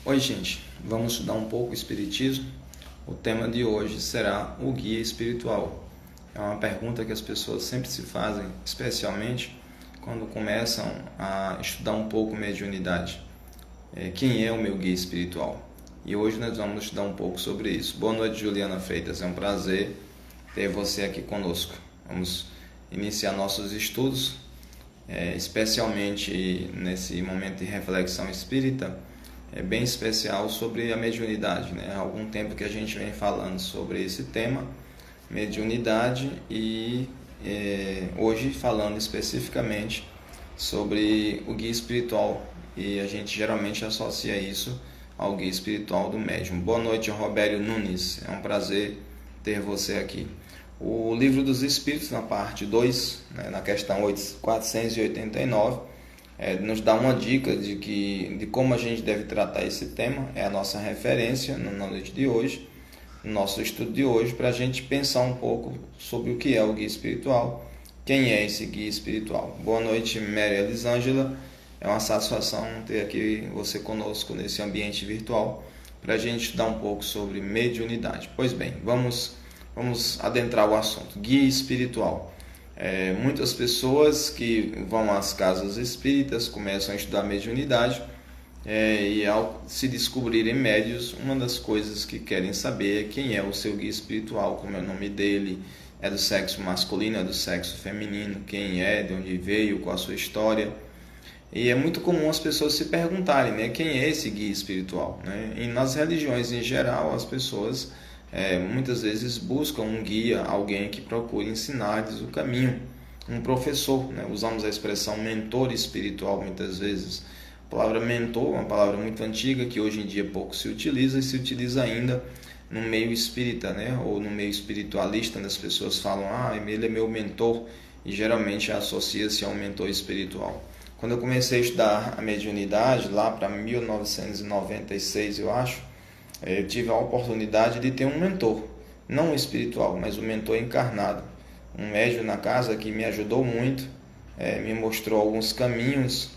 Oi, gente, vamos estudar um pouco o Espiritismo. O tema de hoje será o guia espiritual. É uma pergunta que as pessoas sempre se fazem, especialmente quando começam a estudar um pouco mediunidade. Quem é o meu guia espiritual? E hoje nós vamos estudar um pouco sobre isso. Boa noite, Juliana Freitas. É um prazer ter você aqui conosco. Vamos iniciar nossos estudos, especialmente nesse momento de reflexão espírita. É bem especial sobre a mediunidade, né? Há algum tempo que a gente vem falando sobre esse tema, mediunidade, e hoje falando especificamente sobre o guia espiritual, e a gente geralmente associa isso ao guia espiritual do médium. Boa noite, Robério Nunes, é um prazer ter você aqui. O Livro dos Espíritos, na parte 2, né, na questão 489, nos dá uma dica de como a gente deve tratar esse tema. É a nossa referência na noite de hoje, no nosso estudo de hoje, para a gente pensar um pouco sobre o que é o guia espiritual, quem é esse guia espiritual. Boa noite, Maria Elisângela. É uma satisfação ter aqui você conosco nesse ambiente virtual para a gente estudar um pouco sobre mediunidade. Pois bem, vamos adentrar o assunto. Guia espiritual. Muitas pessoas que vão às casas espíritas começam a estudar mediunidade, e ao se descobrirem médios, uma das coisas que querem saber é quem é o seu guia espiritual, como é o nome dele, é do sexo masculino, é do sexo feminino, quem é, de onde veio, qual a sua história. E é muito comum as pessoas se perguntarem, né, quem é esse guia espiritual, né? E nas religiões em geral, as pessoas muitas vezes buscam um guia, alguém que procure ensinar-lhes o caminho, um professor, né? Usamos a expressão mentor espiritual muitas vezes. A palavra mentor é uma palavra muito antiga que hoje em dia pouco se utiliza, e se utiliza ainda no meio espírita, né? Ou no meio espiritualista, onde as pessoas falam, ele é meu mentor, e geralmente associa-se a um mentor espiritual. Quando eu comecei a estudar a mediunidade, lá para 1996, eu acho, eu tive a oportunidade de ter um mentor, não espiritual, mas um mentor encarnado, um médium na casa que me ajudou muito, me mostrou alguns caminhos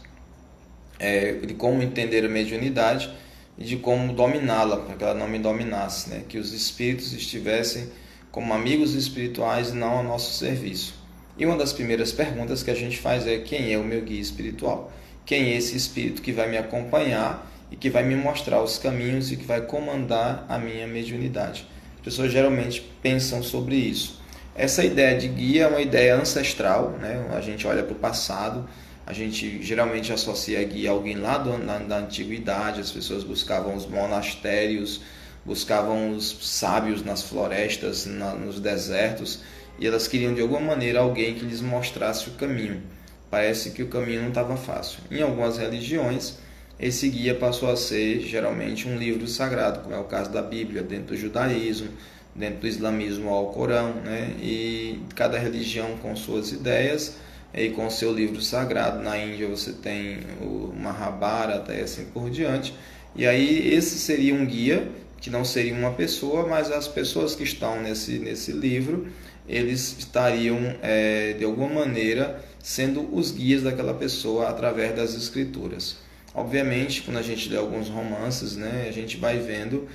de como entender a mediunidade e de como dominá-la, para que ela não me dominasse, né? Que os espíritos estivessem como amigos espirituais e não ao nosso serviço. E uma das primeiras perguntas que a gente faz é: quem é o meu guia espiritual? Quem é esse espírito que vai me acompanhar e que vai me mostrar os caminhos e que vai comandar a minha mediunidade? As pessoas geralmente pensam sobre isso. Essa ideia de guia é uma ideia ancestral, né? A gente olha para o passado, a gente geralmente associa guia a alguém lá da antiguidade. As pessoas buscavam os monastérios, buscavam os sábios nas florestas, nos desertos, e elas queriam de alguma maneira alguém que lhes mostrasse o caminho. Parece que o caminho não estava fácil. Em algumas religiões, esse guia passou a ser geralmente um livro sagrado, como é o caso da Bíblia, dentro do judaísmo, dentro do islamismo, ao Corão, né? E cada religião com suas ideias e com seu livro sagrado. Na Índia você tem o Mahabharata e assim por diante. E aí esse seria um guia, que não seria uma pessoa, mas as pessoas que estão nesse livro, eles estariam de alguma maneira sendo os guias daquela pessoa através das escrituras. Obviamente, quando a gente lê alguns romances, né, a gente vai vendo,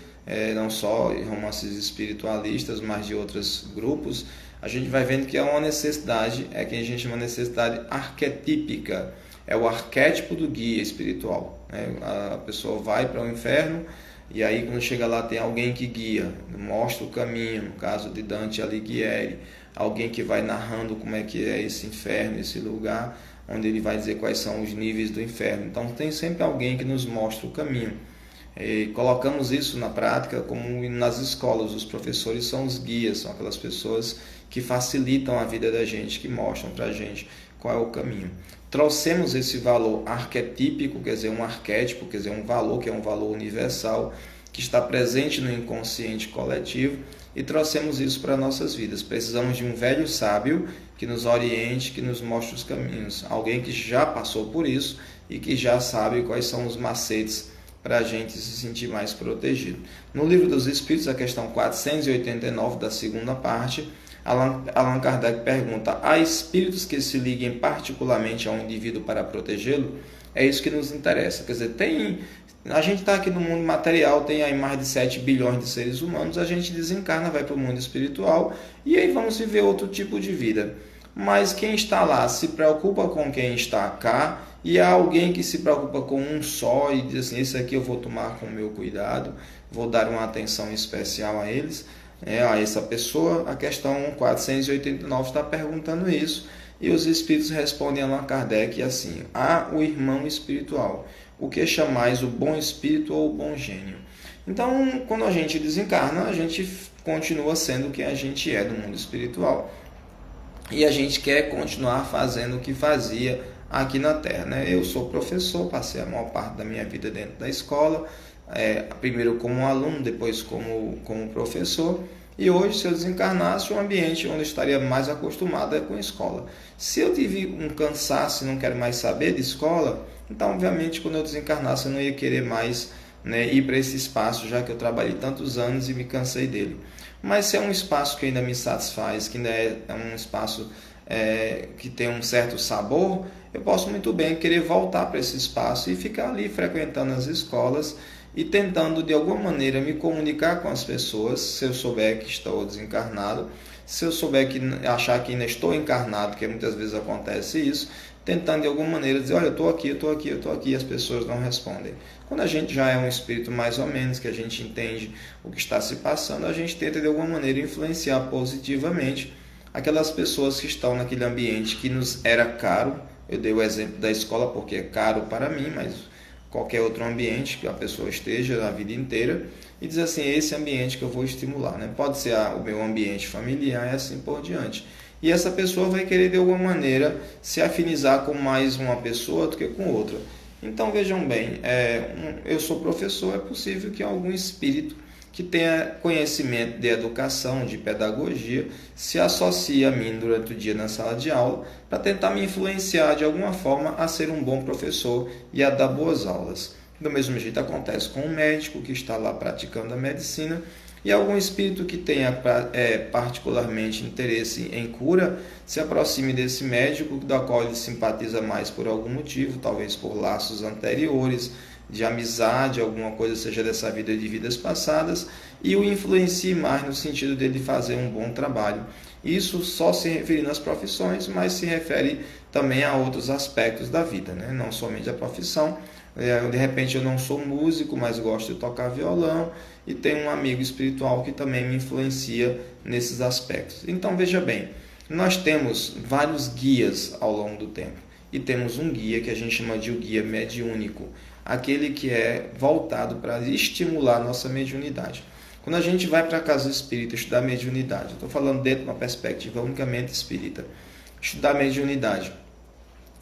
não só romances espiritualistas, mas de outros grupos, a gente vai vendo que há uma necessidade, que a gente chama de necessidade arquetípica, é o arquétipo do guia espiritual, né? A pessoa vai para o inferno, e aí quando chega lá tem alguém que guia, mostra o caminho, no caso de Dante Alighieri, alguém que vai narrando como é que é esse inferno, esse lugar, onde ele vai dizer quais são os níveis do inferno. Então tem sempre alguém que nos mostra o caminho. E colocamos isso na prática como nas escolas. Os professores são os guias, são aquelas pessoas que facilitam a vida da gente, que mostram para a gente qual é o caminho. Trouxemos esse valor arquetípico, quer dizer, um arquétipo, quer dizer, um valor que é um valor universal, que está presente no inconsciente coletivo, e trouxemos isso para nossas vidas. Precisamos de um velho sábio que nos oriente, que nos mostre os caminhos. Alguém que já passou por isso e que já sabe quais são os macetes para a gente se sentir mais protegido. No Livro dos Espíritos, a questão 489, da segunda parte, Allan Kardec pergunta: há espíritos que se liguem particularmente a um indivíduo para protegê-lo? É isso que nos interessa. Quer dizer, A gente está aqui no mundo material, tem aí mais de 7 bilhões de seres humanos, a gente desencarna, vai para o mundo espiritual e aí vamos viver outro tipo de vida. Mas quem está lá se preocupa com quem está cá, e há alguém que se preocupa com um só e diz assim, esse aqui eu vou tomar com o meu cuidado, vou dar uma atenção especial a eles, a essa pessoa. A questão 489 está perguntando isso, e os espíritos respondem a Allan Kardec assim: há o irmão espiritual, o que chamais o bom espírito ou o bom gênio. Então, quando a gente desencarna, a gente continua sendo o que a gente é no mundo espiritual, e a gente quer continuar fazendo o que fazia aqui na Terra, né? Eu sou professor, passei a maior parte da minha vida dentro da escola, primeiro como aluno, depois como professor, e hoje, se eu desencarnasse, o ambiente onde eu estaria mais acostumado é com a escola. Se eu tive um cansaço e não quero mais saber de escola, então obviamente quando eu desencarnasse eu não ia querer mais, né, ir para esse espaço, já que eu trabalhei tantos anos e me cansei dele. Mas se é um espaço que ainda me satisfaz, que ainda é um espaço que tem um certo sabor, eu posso muito bem querer voltar para esse espaço e ficar ali frequentando as escolas e tentando de alguma maneira me comunicar com as pessoas, se eu souber que estou desencarnado, se eu souber que achar que ainda estou encarnado, que muitas vezes acontece isso, tentando de alguma maneira dizer, olha, eu estou aqui, e as pessoas não respondem. Quando a gente já é um espírito mais ou menos, que a gente entende o que está se passando, a gente tenta de alguma maneira influenciar positivamente aquelas pessoas que estão naquele ambiente que nos era caro. Eu dei o exemplo da escola porque é caro para mim, mas qualquer outro ambiente que a pessoa esteja a vida inteira, e dizer assim, esse ambiente que eu vou estimular, né? Pode ser o meu ambiente familiar e assim por diante. E essa pessoa vai querer de alguma maneira se afinizar com mais uma pessoa do que com outra. Então vejam bem, eu sou professor, é possível que algum espírito que tenha conhecimento de educação, de pedagogia, se associe a mim durante o dia na sala de aula para tentar me influenciar de alguma forma a ser um bom professor e a dar boas aulas. Do mesmo jeito acontece com um médico que está lá praticando a medicina, e algum espírito que tenha particularmente interesse em cura se aproxime desse médico, da qual ele simpatiza mais por algum motivo, talvez por laços anteriores, de amizade, alguma coisa seja dessa vida de vidas passadas, e o influencie mais no sentido dele fazer um bom trabalho. Isso só se referindo às profissões, mas se refere também a outros aspectos da vida, né? Não somente a profissão. De repente eu não sou músico, mas gosto de tocar violão, e tenho um amigo espiritual que também me influencia nesses aspectos. Então veja bem, nós temos vários guias ao longo do tempo, e temos um guia que a gente chama de o guia mediúnico, aquele que é voltado para estimular a nossa mediunidade. Quando a gente vai para a casa espírita estudar mediunidade, eu estou falando dentro de uma perspectiva unicamente espírita, estudar mediunidade,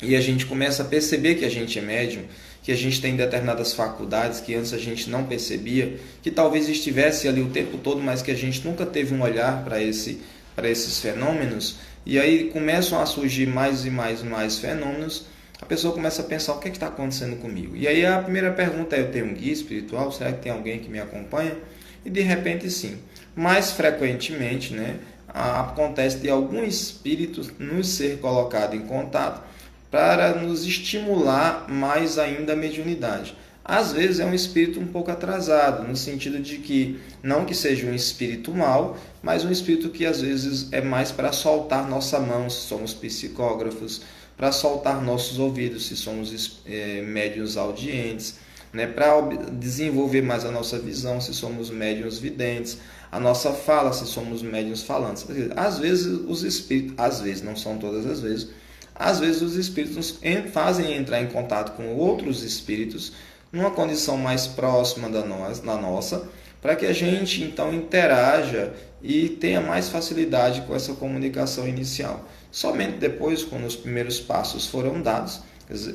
e a gente começa a perceber que a gente é médium, que a gente tem determinadas faculdades que antes a gente não percebia, que talvez estivesse ali o tempo todo, mas que a gente nunca teve um olhar para esses fenômenos, e aí começam a surgir mais e mais fenômenos, a pessoa começa a pensar, o que está acontecendo comigo? E aí a primeira pergunta é, eu tenho um guia espiritual? Será que tem alguém que me acompanha? E de repente sim. Mais frequentemente, né, acontece de algum espírito nos ser colocado em contato para nos estimular mais ainda a mediunidade. Às vezes é um espírito um pouco atrasado, no sentido de que, não que seja um espírito mau, mas um espírito que às vezes é mais para soltar nossa mão, se somos psicógrafos, para soltar nossos ouvidos, se somos médiuns audientes, né? Para desenvolver mais a nossa visão, se somos médiuns videntes, a nossa fala, se somos médiuns falantes. Às vezes os espíritos, às vezes, não são todas as vezes, às vezes os espíritos nos fazem entrar em contato com outros espíritos numa condição mais próxima da nossa, para que a gente então interaja e tenha mais facilidade com essa comunicação inicial. Somente depois, quando os primeiros passos foram dados,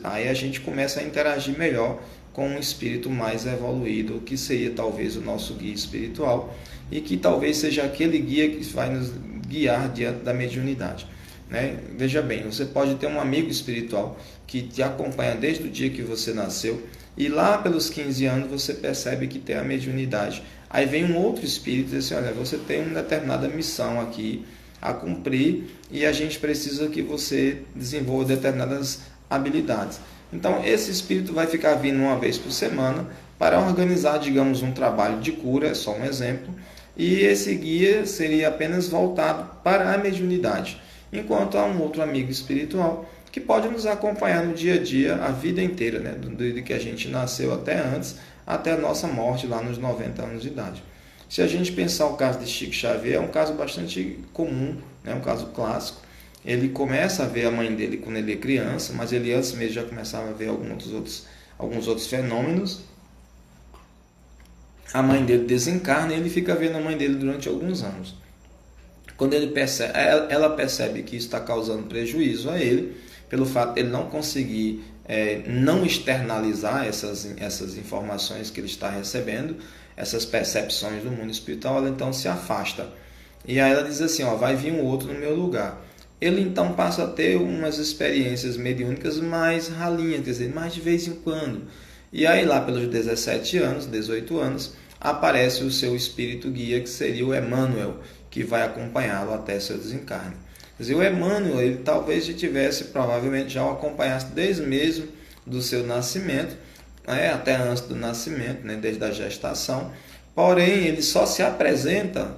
aí a gente começa a interagir melhor com um espírito mais evoluído, que seria talvez o nosso guia espiritual, e que talvez seja aquele guia que vai nos guiar diante da mediunidade. Né? Veja bem, você pode ter um amigo espiritual que te acompanha desde o dia que você nasceu, e lá pelos 15 anos você percebe que tem a mediunidade. Aí vem um outro espírito e diz assim, olha, você tem uma determinada missão aqui a cumprir, e a gente precisa que você desenvolva determinadas habilidades. Então esse espírito vai ficar vindo uma vez por semana para organizar, digamos, um trabalho de cura, é só um exemplo, e esse guia seria apenas voltado para a mediunidade, enquanto há um outro amigo espiritual que pode nos acompanhar no dia a dia, a vida inteira, né? Desde que a gente nasceu até antes, até a nossa morte lá nos 90 anos de idade. Se a gente pensar o caso de Chico Xavier, é um caso bastante comum, né? Um caso clássico. Ele começa a ver a mãe dele quando ele é criança, mas ele antes mesmo já começava a ver alguns outros fenômenos. A mãe dele desencarna e ele fica vendo a mãe dele durante alguns anos. Quando ela percebe que isso está causando prejuízo a ele, pelo fato de ele não conseguir não externalizar essas informações que ele está recebendo, essas percepções do mundo espiritual, ela então se afasta. E aí ela diz assim, vai vir um outro no meu lugar. Ele então passa a ter umas experiências mediúnicas mais ralinhas, quer dizer, mais de vez em quando. E aí lá pelos 17 anos, 18 anos, aparece o seu espírito guia, que seria o Emmanuel, que vai acompanhá-lo até seu desencarne. Quer dizer, o Emmanuel, ele talvez já tivesse, provavelmente já o acompanhasse desde mesmo do seu nascimento, até antes do nascimento, desde a gestação. Porém, ele só se apresenta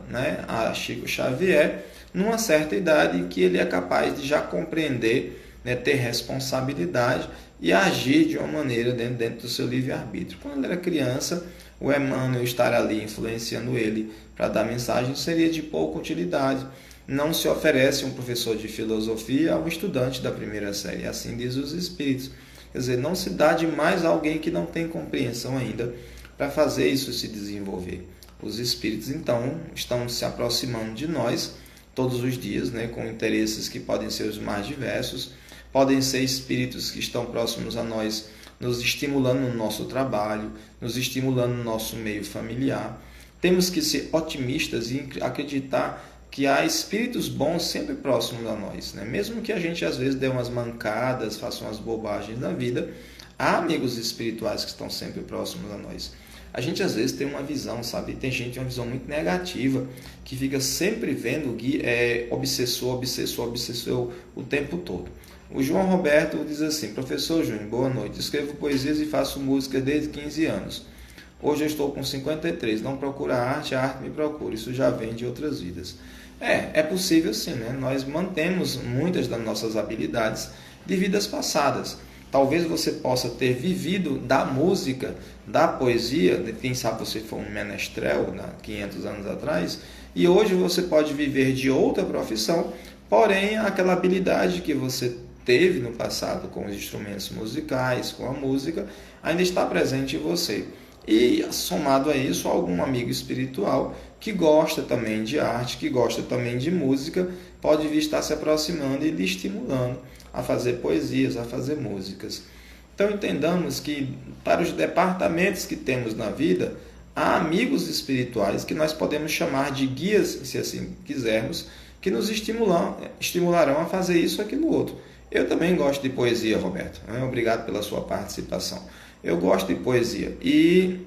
a Chico Xavier numa certa idade em que ele é capaz de já compreender, ter responsabilidade e agir de uma maneira dentro do seu livre-arbítrio. Quando ele era criança, o Emmanuel estar ali influenciando ele para dar mensagem seria de pouca utilidade. Não se oferece um professor de filosofia ao estudante da primeira série, assim diz os espíritos. Quer dizer, não se dá demais a alguém que não tem compreensão ainda para fazer isso se desenvolver. Os espíritos, então, estão se aproximando de nós todos os dias, com interesses que podem ser os mais diversos. Podem ser espíritos que estão próximos a nós, nos estimulando no nosso trabalho, nos estimulando no nosso meio familiar. Temos que ser otimistas e acreditar que há espíritos bons sempre próximos a nós, Mesmo que a gente às vezes dê umas mancadas, faça umas bobagens na vida, há amigos espirituais que estão sempre próximos a nós. A gente às vezes tem uma visão, sabe? Tem gente com uma visão muito negativa, que fica sempre vendo o obsessor o tempo todo. O João Roberto diz assim: professor Júnior, boa noite, escrevo poesias e faço música desde 15 anos. Hoje eu estou com 53, não procuro a arte me procura, isso já vem de outras vidas. É possível sim, Nós mantemos muitas das nossas habilidades de vidas passadas. Talvez você possa ter vivido da música, da poesia, quem sabe você foi um menestrel 500 anos atrás, e hoje você pode viver de outra profissão, porém aquela habilidade que você teve no passado com os instrumentos musicais, com a música, ainda está presente em você. E somado a isso, algum amigo espiritual que gosta também de arte, que gosta também de música, pode vir estar se aproximando e lhe estimulando a fazer poesias, a fazer músicas. Então entendamos que para os departamentos que temos na vida, há amigos espirituais que nós podemos chamar de guias, se assim quisermos, que nos estimularão a fazer isso ou aquilo outro. Eu também gosto de poesia, Roberto. Obrigado pela sua participação. Eu gosto de poesia e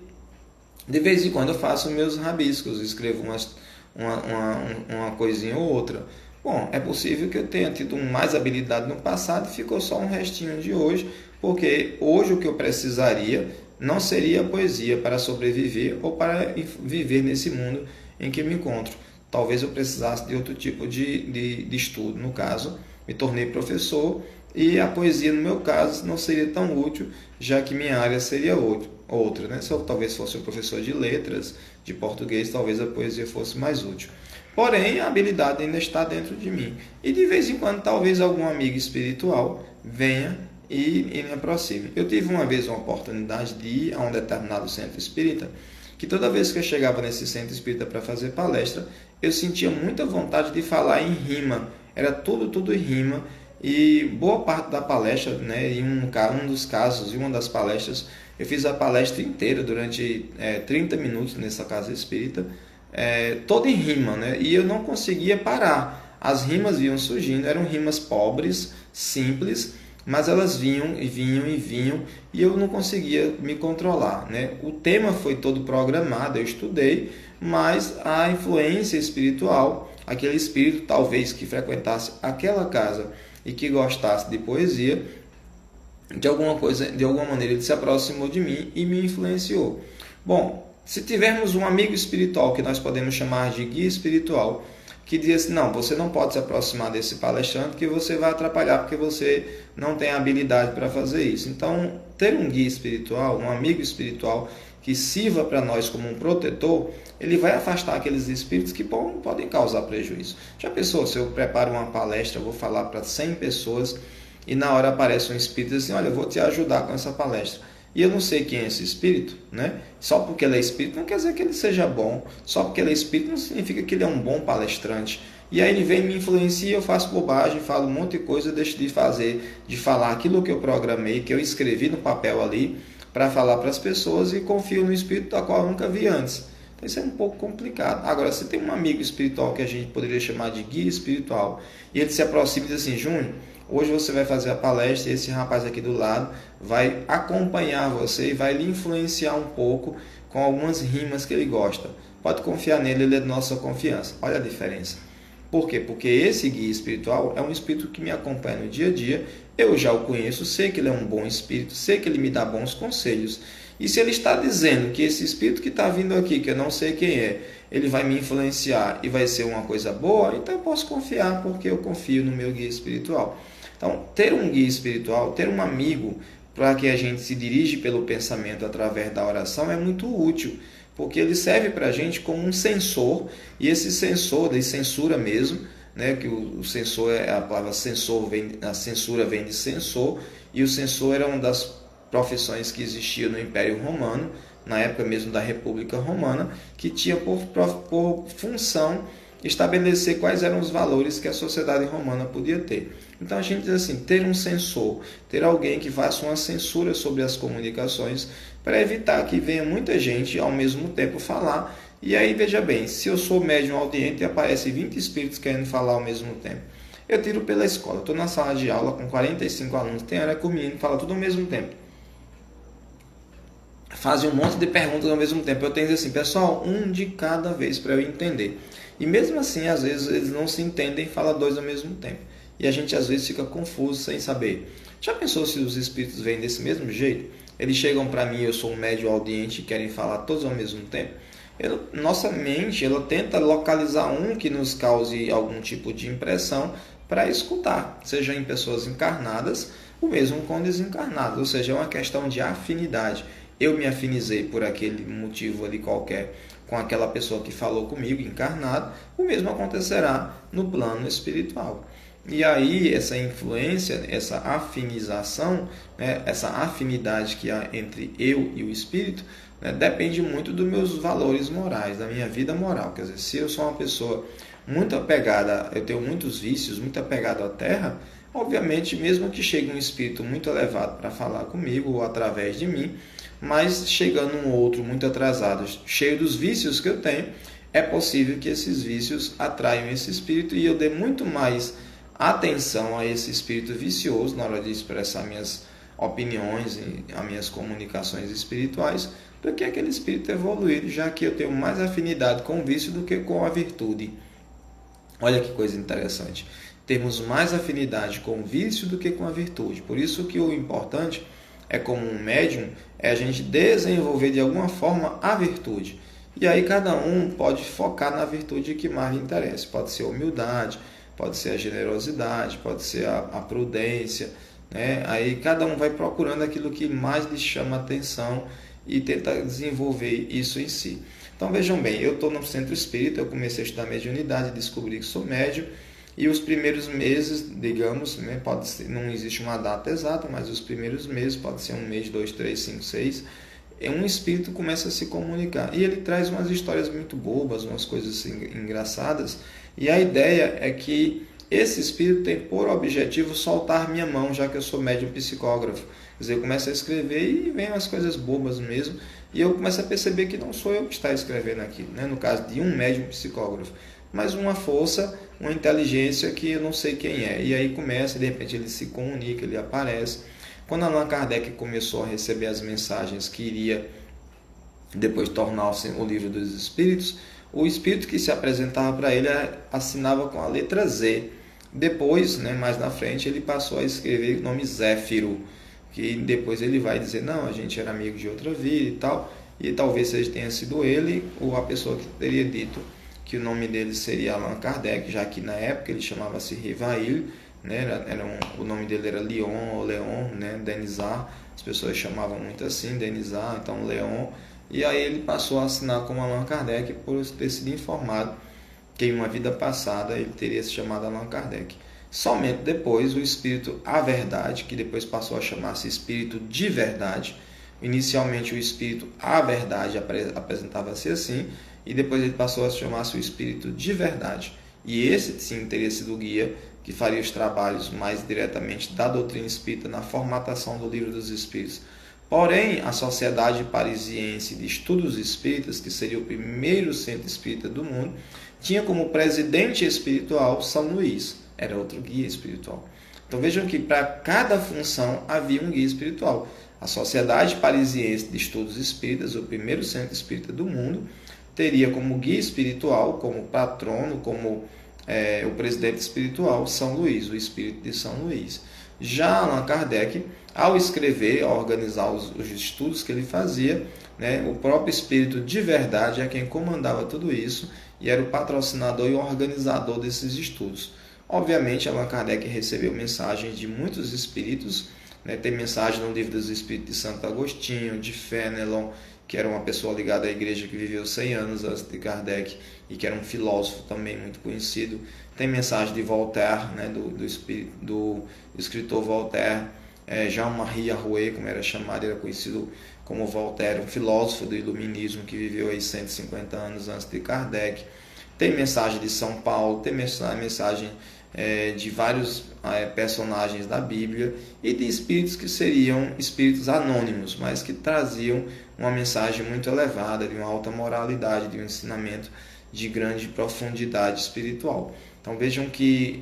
de vez em quando eu faço meus rabiscos, escrevo uma coisinha ou outra. Bom, é possível que eu tenha tido mais habilidade no passado e ficou só um restinho de hoje, porque hoje o que eu precisaria não seria a poesia para sobreviver ou para viver nesse mundo em que me encontro. Talvez eu precisasse de outro tipo de estudo. No caso, me tornei professor e a poesia, no meu caso, não seria tão útil, já que minha área seria outra. Se eu talvez fosse um professor de letras, de português, talvez a poesia fosse mais útil. Porém, a habilidade ainda está dentro de mim. E de vez em quando, talvez algum amigo espiritual venha e me aproxime. Eu tive uma vez uma oportunidade de ir a um determinado centro espírita, que toda vez que eu chegava nesse centro espírita para fazer palestra, eu sentia muita vontade de falar em rima. Era tudo em rima. E boa parte da palestra, em um dos casos, em uma das palestras, eu fiz a palestra inteira durante 30 minutos nessa casa espírita, toda em rima, e eu não conseguia parar. As rimas vinham surgindo, eram rimas pobres, simples, mas elas vinham e eu não conseguia me controlar. O tema foi todo programado, eu estudei, mas a influência espiritual, aquele espírito talvez que frequentasse aquela casa e que gostasse de poesia, de alguma maneira ele se aproximou de mim e me influenciou. Bom, se tivermos um amigo espiritual, que nós podemos chamar de guia espiritual, que diz assim, não, você não pode se aproximar desse palestrante que você vai atrapalhar porque você não tem habilidade para fazer isso. Então, ter um guia espiritual, um amigo espiritual que sirva para nós como um protetor, ele vai afastar aqueles espíritos que podem causar prejuízo. Já pensou, se eu preparo uma palestra, eu vou falar para 100 pessoas e na hora aparece um espírito e diz assim, olha, eu vou te ajudar com essa palestra. E eu não sei quem é esse espírito, né? Só porque ele é espírito não quer dizer que ele seja bom. Só porque ele é espírito não significa que ele é um bom palestrante. E aí ele vem me influencia, eu faço bobagem, falo um monte de coisa, deixo de falar aquilo que eu programei, que eu escrevi no papel ali, para falar para as pessoas e confio no espírito da qual eu nunca vi antes. Então isso é um pouco complicado. Agora, se tem um amigo espiritual que a gente poderia chamar de guia espiritual, e ele se aproxima e diz assim, Júnior, hoje você vai fazer a palestra e esse rapaz aqui do lado vai acompanhar você e vai lhe influenciar um pouco com algumas rimas que ele gosta. Pode confiar nele, ele é de nossa confiança. Olha a diferença. Por quê? Porque esse guia espiritual é um espírito que me acompanha no dia a dia, eu já o conheço, sei que ele é um bom espírito, sei que ele me dá bons conselhos. E se ele está dizendo que esse espírito que está vindo aqui, que eu não sei quem é, ele vai me influenciar e vai ser uma coisa boa, então eu posso confiar, porque eu confio no meu guia espiritual. Então, ter um guia espiritual, ter um amigo para que a gente se dirige pelo pensamento através da oração é muito útil, porque ele serve para a gente como um sensor, e esse sensor, de censura mesmo, né, que o sensor, a palavra sensor, a censura vem de censor, e o censor era uma das profissões que existia no Império Romano, na época mesmo da República Romana, que tinha por função estabelecer quais eram os valores que a sociedade romana podia ter. Então a gente diz assim, ter um censor, ter alguém que faça uma censura sobre as comunicações para evitar que venha muita gente ao mesmo tempo falar. E aí veja bem, se eu sou médium audiente e aparece 20 espíritos querendo falar ao mesmo tempo, eu tiro pela escola, estou na sala de aula com 45 alunos, tem hora que o menino fala tudo ao mesmo tempo. Fazem um monte de perguntas ao mesmo tempo. Eu tenho que dizer assim, pessoal, um de cada vez para eu entender. E mesmo assim, às vezes, eles não se entendem e falam dois ao mesmo tempo. E a gente, às vezes, fica confuso sem saber. Já pensou se os espíritos vêm desse mesmo jeito? Eles chegam para mim, eu sou um médium audiente e querem falar todos ao mesmo tempo? Nossa mente, ela tenta localizar um que nos cause algum tipo de impressão para escutar. Seja em pessoas encarnadas, ou mesmo com desencarnados. Ou seja, é uma questão de afinidade. Eu me afinizei por aquele motivo ali qualquer com aquela pessoa que falou comigo, encarnado, o mesmo acontecerá no plano espiritual. E aí essa influência, essa afinização, né, essa afinidade que há entre eu e o espírito, né, depende muito dos meus valores morais, da minha vida moral. Quer dizer, se eu sou uma pessoa muito apegada, eu tenho muitos vícios, muito apegado à terra, obviamente, mesmo que chegue um espírito muito elevado para falar comigo ou através de mim, mas chegando um outro muito atrasado, cheio dos vícios que eu tenho, é possível que esses vícios atraiam esse espírito e eu dê muito mais atenção a esse espírito vicioso na hora de expressar minhas opiniões e as minhas comunicações espirituais do que aquele espírito evoluído, já que eu tenho mais afinidade com o vício do que com a virtude. Olha que coisa interessante. Temos mais afinidade com o vício do que com a virtude. Por isso que o importante é, como um médium, é a gente desenvolver de alguma forma a virtude. E aí cada um pode focar na virtude que mais lhe interessa. Pode ser a humildade, pode ser a generosidade, pode ser a prudência, né? Aí cada um vai procurando aquilo que mais lhe chama a atenção e tenta desenvolver isso em si. Então vejam bem, eu estou no centro espírita, eu comecei a estudar mediunidade, descobri que sou médium, e os primeiros meses, digamos, né, pode ser, não existe uma data exata, mas os primeiros meses, pode ser 1 mês, 2, 3, 5, 6, um espírito começa a se comunicar. E ele traz umas histórias muito bobas, umas coisas engraçadas, e a ideia é que esse espírito tem por objetivo soltar minha mão, já que eu sou médium psicógrafo. Quer dizer, eu começo a escrever e vem umas coisas bobas mesmo, e eu começo a perceber que não sou eu que está escrevendo aquilo, né? No caso de um médium psicógrafo, mas uma força, uma inteligência que eu não sei quem é. E aí começa, de repente ele se comunica, ele aparece. Quando Allan Kardec começou a receber as mensagens que iria depois tornar-se o Livro dos Espíritos, o espírito que se apresentava para ele assinava com a letra Z. Depois, né, mais na frente, ele passou a escrever o nome Zéfiro, que depois ele vai dizer, não, a gente era amigo de outra vida e tal, e talvez seja tenha sido ele ou a pessoa que teria dito que o nome dele seria Allan Kardec, já que na época ele chamava-se Rivail, né? O nome dele era Leon ou Leon, né? Denisard, as pessoas chamavam muito assim, Denisard, então Leon, e aí ele passou a assinar como Allan Kardec por ter sido informado que em uma vida passada ele teria se chamado Allan Kardec. Somente depois o Espírito A Verdade, que depois passou a chamar-se Espírito de Verdade, inicialmente o Espírito A Verdade apresentava-se assim, e depois ele passou a chamar-se o Espírito de Verdade. E esse sim teria sido o guia que faria os trabalhos mais diretamente da doutrina espírita na formatação do Livro dos Espíritos. Porém, a Sociedade Parisiense de Estudos Espíritas, que seria o primeiro centro espírita do mundo, tinha como presidente espiritual São Luís, era outro guia espiritual. Então vejam que para cada função havia um guia espiritual. A Sociedade Parisiense de Estudos Espíritas, o primeiro centro espírita do mundo, teria como guia espiritual, como patrono, como o presidente espiritual, São Luís, o espírito de São Luís. Já Allan Kardec, ao escrever, ao organizar os estudos que ele fazia, né, o próprio espírito de verdade é quem comandava tudo isso e era o patrocinador e organizador desses estudos. Obviamente, Allan Kardec recebeu mensagens de muitos espíritos, né, tem mensagem no Livro dos Espíritos de Santo Agostinho, de Fénelon, que era uma pessoa ligada à igreja que viveu 100 anos antes de Kardec e que era um filósofo também muito conhecido. Tem mensagem de Voltaire, né, do escritor Voltaire, Jean-Marie Arouet, como era chamado, era conhecido como Voltaire, um filósofo do iluminismo que viveu aí 150 anos antes de Kardec. Tem mensagem de São Paulo, tem mensagem de vários personagens da Bíblia e de espíritos que seriam espíritos anônimos, mas que traziam uma mensagem muito elevada, de uma alta moralidade, de um ensinamento de grande profundidade espiritual. Então vejam que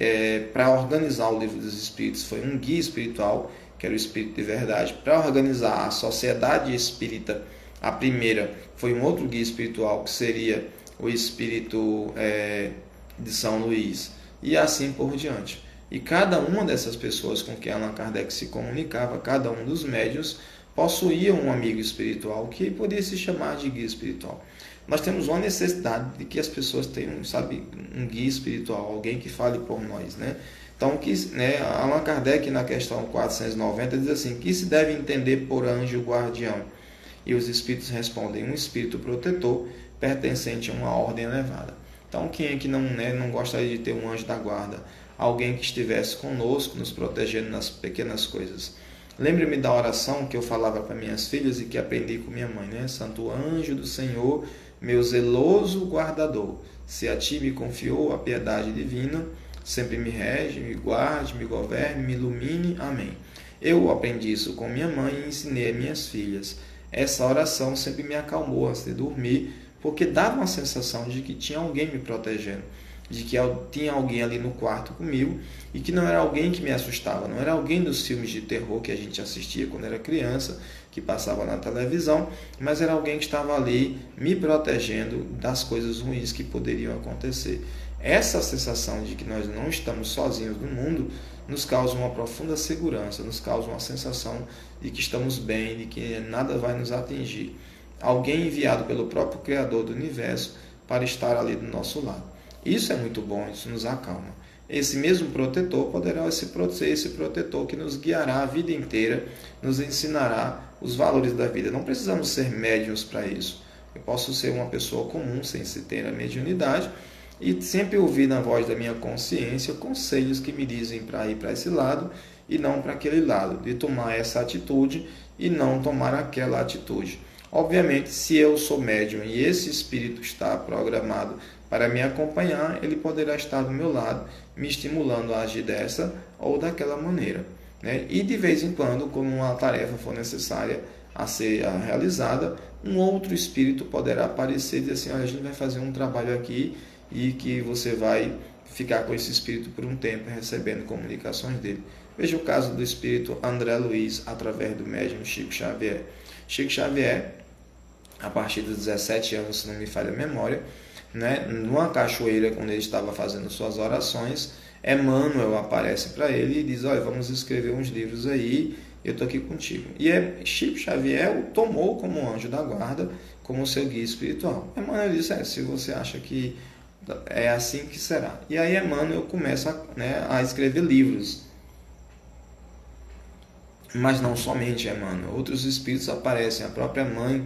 para organizar o Livro dos Espíritos foi um guia espiritual, que era o Espírito de Verdade. Para organizar a Sociedade Espírita, a primeira foi um outro guia espiritual, que seria o Espírito de São Luís, e assim por diante. E cada uma dessas pessoas com quem Allan Kardec se comunicava, cada um dos médiuns, possuía um amigo espiritual que podia se chamar de guia espiritual. Nós temos uma necessidade de que as pessoas tenham, sabe, um guia espiritual, alguém que fale por nós, né? Então, Allan Kardec, na questão 490, diz assim, que se deve entender por anjo guardião? E os espíritos respondem, um espírito protetor pertencente a uma ordem elevada. Então, quem é que não gostaria de ter um anjo da guarda? Alguém que estivesse conosco, nos protegendo nas pequenas coisas. Lembre-me da oração que eu falava para minhas filhas e que aprendi com minha mãe, né? Santo anjo do Senhor, meu zeloso guardador, se a ti me confiou a piedade divina, sempre me rege, me guarde, me governe, me ilumine. Amém. Eu aprendi isso com minha mãe e ensinei a minhas filhas. Essa oração sempre me acalmou antes de dormir, porque dava uma sensação de que tinha alguém me protegendo, de que tinha alguém ali no quarto comigo e que não era alguém que me assustava, não era alguém dos filmes de terror que a gente assistia quando era criança, que passava na televisão, mas era alguém que estava ali me protegendo das coisas ruins que poderiam acontecer. Essa sensação de que nós não estamos sozinhos no mundo nos causa uma profunda segurança, nos causa uma sensação de que estamos bem, de que nada vai nos atingir. Alguém enviado pelo próprio Criador do Universo para estar ali do nosso lado. Isso é muito bom, isso nos acalma. Esse mesmo protetor poderá ser esse protetor que nos guiará a vida inteira, nos ensinará os valores da vida. Não precisamos ser médiuns para isso. Eu posso ser uma pessoa comum, sem se ter a mediunidade, e sempre ouvir na voz da minha consciência conselhos que me dizem para ir para esse lado e não para aquele lado, de tomar essa atitude e não tomar aquela atitude. Obviamente, se eu sou médium e esse espírito está programado para me acompanhar, ele poderá estar do meu lado, me estimulando a agir dessa ou daquela maneira, né? E de vez em quando, quando uma tarefa for necessária a ser realizada, um outro espírito poderá aparecer e dizer assim, olha, a gente vai fazer um trabalho aqui e que você vai ficar com esse espírito por um tempo, recebendo comunicações dele. Veja o caso do espírito André Luiz, através do médium Chico Xavier. Chico Xavier, a partir dos 17 anos, se não me falha a memória, né, numa cachoeira, quando ele estava fazendo suas orações, Emmanuel aparece para ele e diz, olha, vamos escrever uns livros aí eu estou aqui contigo. E Chico Xavier o tomou como anjo da guarda, como seu guia espiritual. Emmanuel disse, se você acha que é assim que será. E aí Emmanuel começa, a escrever livros. Mas não somente Emmanuel, outros espíritos aparecem. A própria mãe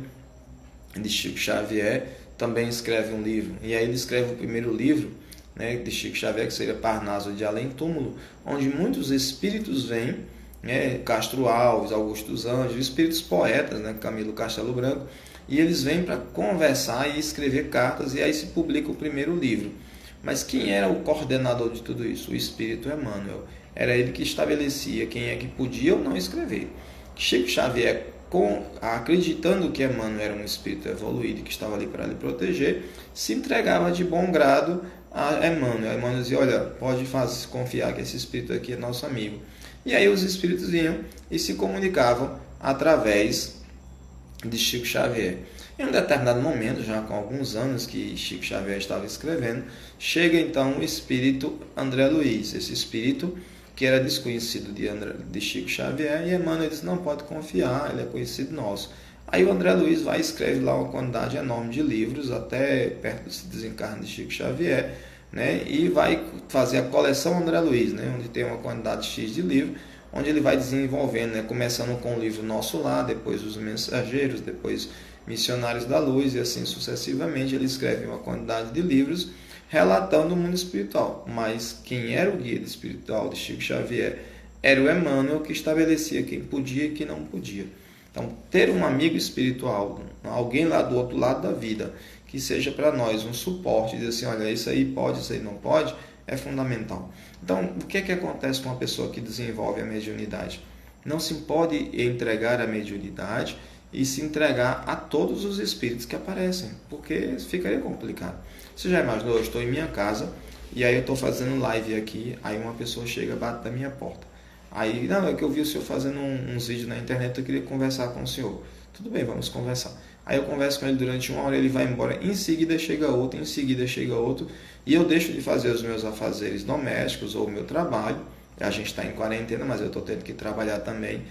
de Chico Xavier também escreve um livro. E aí ele escreve o primeiro livro, de Chico Xavier, que seria Parnaso de Além Túmulo, onde muitos espíritos vêm, Castro Alves, Augusto dos Anjos, espíritos poetas, Camilo Castelo Branco, e eles vêm para conversar e escrever cartas, e aí se publica o primeiro livro. Mas quem era o coordenador de tudo isso? O Espírito Emmanuel. Era ele que estabelecia quem é que podia ou não escrever. Chico Xavier, acreditando que Emmanuel era um espírito evoluído que estava ali para lhe proteger, se entregava de bom grado a Emmanuel. Emmanuel dizia, olha, pode confiar que esse espírito aqui é nosso amigo. E aí os espíritos iam e se comunicavam através de Chico Xavier. Em um determinado momento, já com alguns anos que Chico Xavier estava escrevendo, chega então o espírito André Luiz, esse espírito que era desconhecido de Chico Xavier, e Emmanuel diz, não pode confiar, ele é conhecido nosso. Aí o André Luiz vai e escreve lá uma quantidade enorme de livros, até perto do desencarne de Chico Xavier, e vai fazer a coleção André Luiz, onde tem uma quantidade X de livros, onde ele vai desenvolvendo, começando com o livro Nosso Lar, depois Os Mensageiros, depois Missionários da Luz, e assim sucessivamente ele escreve uma quantidade de livros relatando o mundo espiritual. Mas quem era o guia espiritual de Chico Xavier era o Emmanuel, que estabelecia quem podia e quem não podia. Então, ter um amigo espiritual, alguém lá do outro lado da vida, que seja para nós um suporte, dizer assim, olha, isso aí pode, isso aí não pode, é fundamental. Então, o que acontece com uma pessoa que desenvolve a mediunidade? Não se pode entregar a mediunidade e se entregar a todos os espíritos que aparecem, porque ficaria complicado. Você já imaginou, eu estou em minha casa e aí eu estou fazendo live aqui, aí uma pessoa chega, bate na minha porta. Aí, não, é que eu vi o senhor fazendo uns vídeos na internet, eu queria conversar com o senhor. Tudo bem, vamos conversar. Aí eu converso com ele durante uma hora, ele vai embora, em seguida chega outro, e eu deixo de fazer os meus afazeres domésticos ou o meu trabalho. A gente está em quarentena, mas eu estou tendo que trabalhar também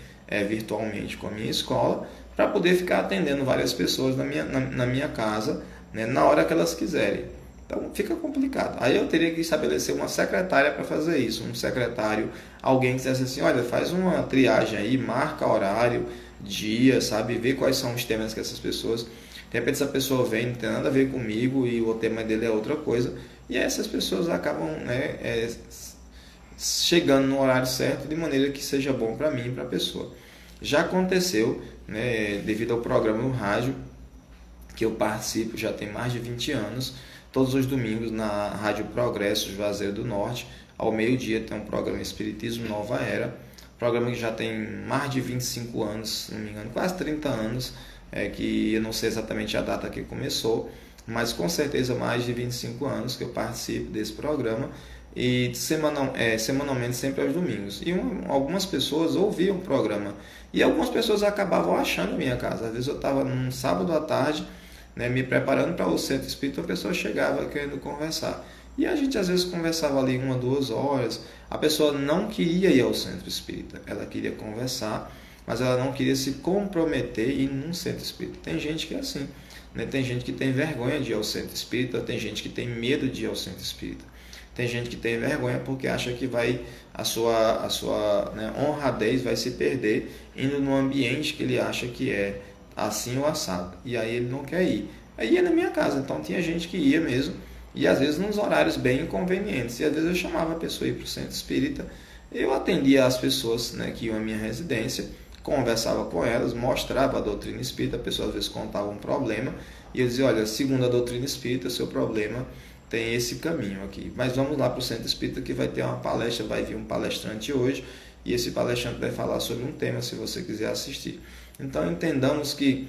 virtualmente com a minha escola, para poder ficar atendendo várias pessoas na minha casa, na hora que elas quiserem. Então fica complicado. Aí eu teria que estabelecer uma secretária para fazer isso, um secretário, alguém que dissesse assim, olha, faz uma triagem aí, marca horário, dia, sabe, vê quais são os temas que essas pessoas, de repente essa pessoa vem, não tem nada a ver comigo e o tema dele é outra coisa, e essas pessoas acabam chegando no horário certo, de maneira que seja bom para mim e para a pessoa. Já aconteceu, devido ao programa no rádio, que eu participo já tem mais de 20 anos, todos os domingos na Rádio Progresso, Juazeiro do Norte, ao meio-dia tem um programa Espiritismo Nova Era, programa que já tem mais de 25 anos, se não me engano, quase 30 anos, que eu não sei exatamente a data que começou, mas com certeza mais de 25 anos que eu participo desse programa, e semanalmente sempre aos domingos. E algumas pessoas ouviam o programa, e algumas pessoas acabavam achando a minha casa. Às vezes eu estava num sábado à tarde, me preparando para o centro espírita, a pessoa chegava querendo conversar. E a gente às vezes conversava ali 1 ou 2 horas, a pessoa não queria ir ao centro espírita, ela queria conversar, mas ela não queria se comprometer em ir num centro espírita. Tem gente que é assim, tem gente que tem vergonha de ir ao centro espírita, tem gente que tem medo de ir ao centro espírita. Tem gente que tem vergonha porque acha que a sua honradez vai se perder indo num ambiente que ele acha que é assim ou assado. E aí ele não quer ir. Aí ia na minha casa, então tinha gente que ia mesmo, e às vezes nos horários bem inconvenientes. E às vezes eu chamava a pessoa para o centro espírita, eu atendia as pessoas que iam à minha residência, conversava com elas, mostrava a doutrina espírita, a pessoa às vezes contava um problema, e eu dizia, olha, segundo a doutrina espírita, seu problema tem esse caminho aqui. Mas vamos lá para o centro espírita que vai ter uma palestra, vai vir um palestrante hoje, e esse palestrante vai falar sobre um tema, se você quiser assistir. Então entendamos que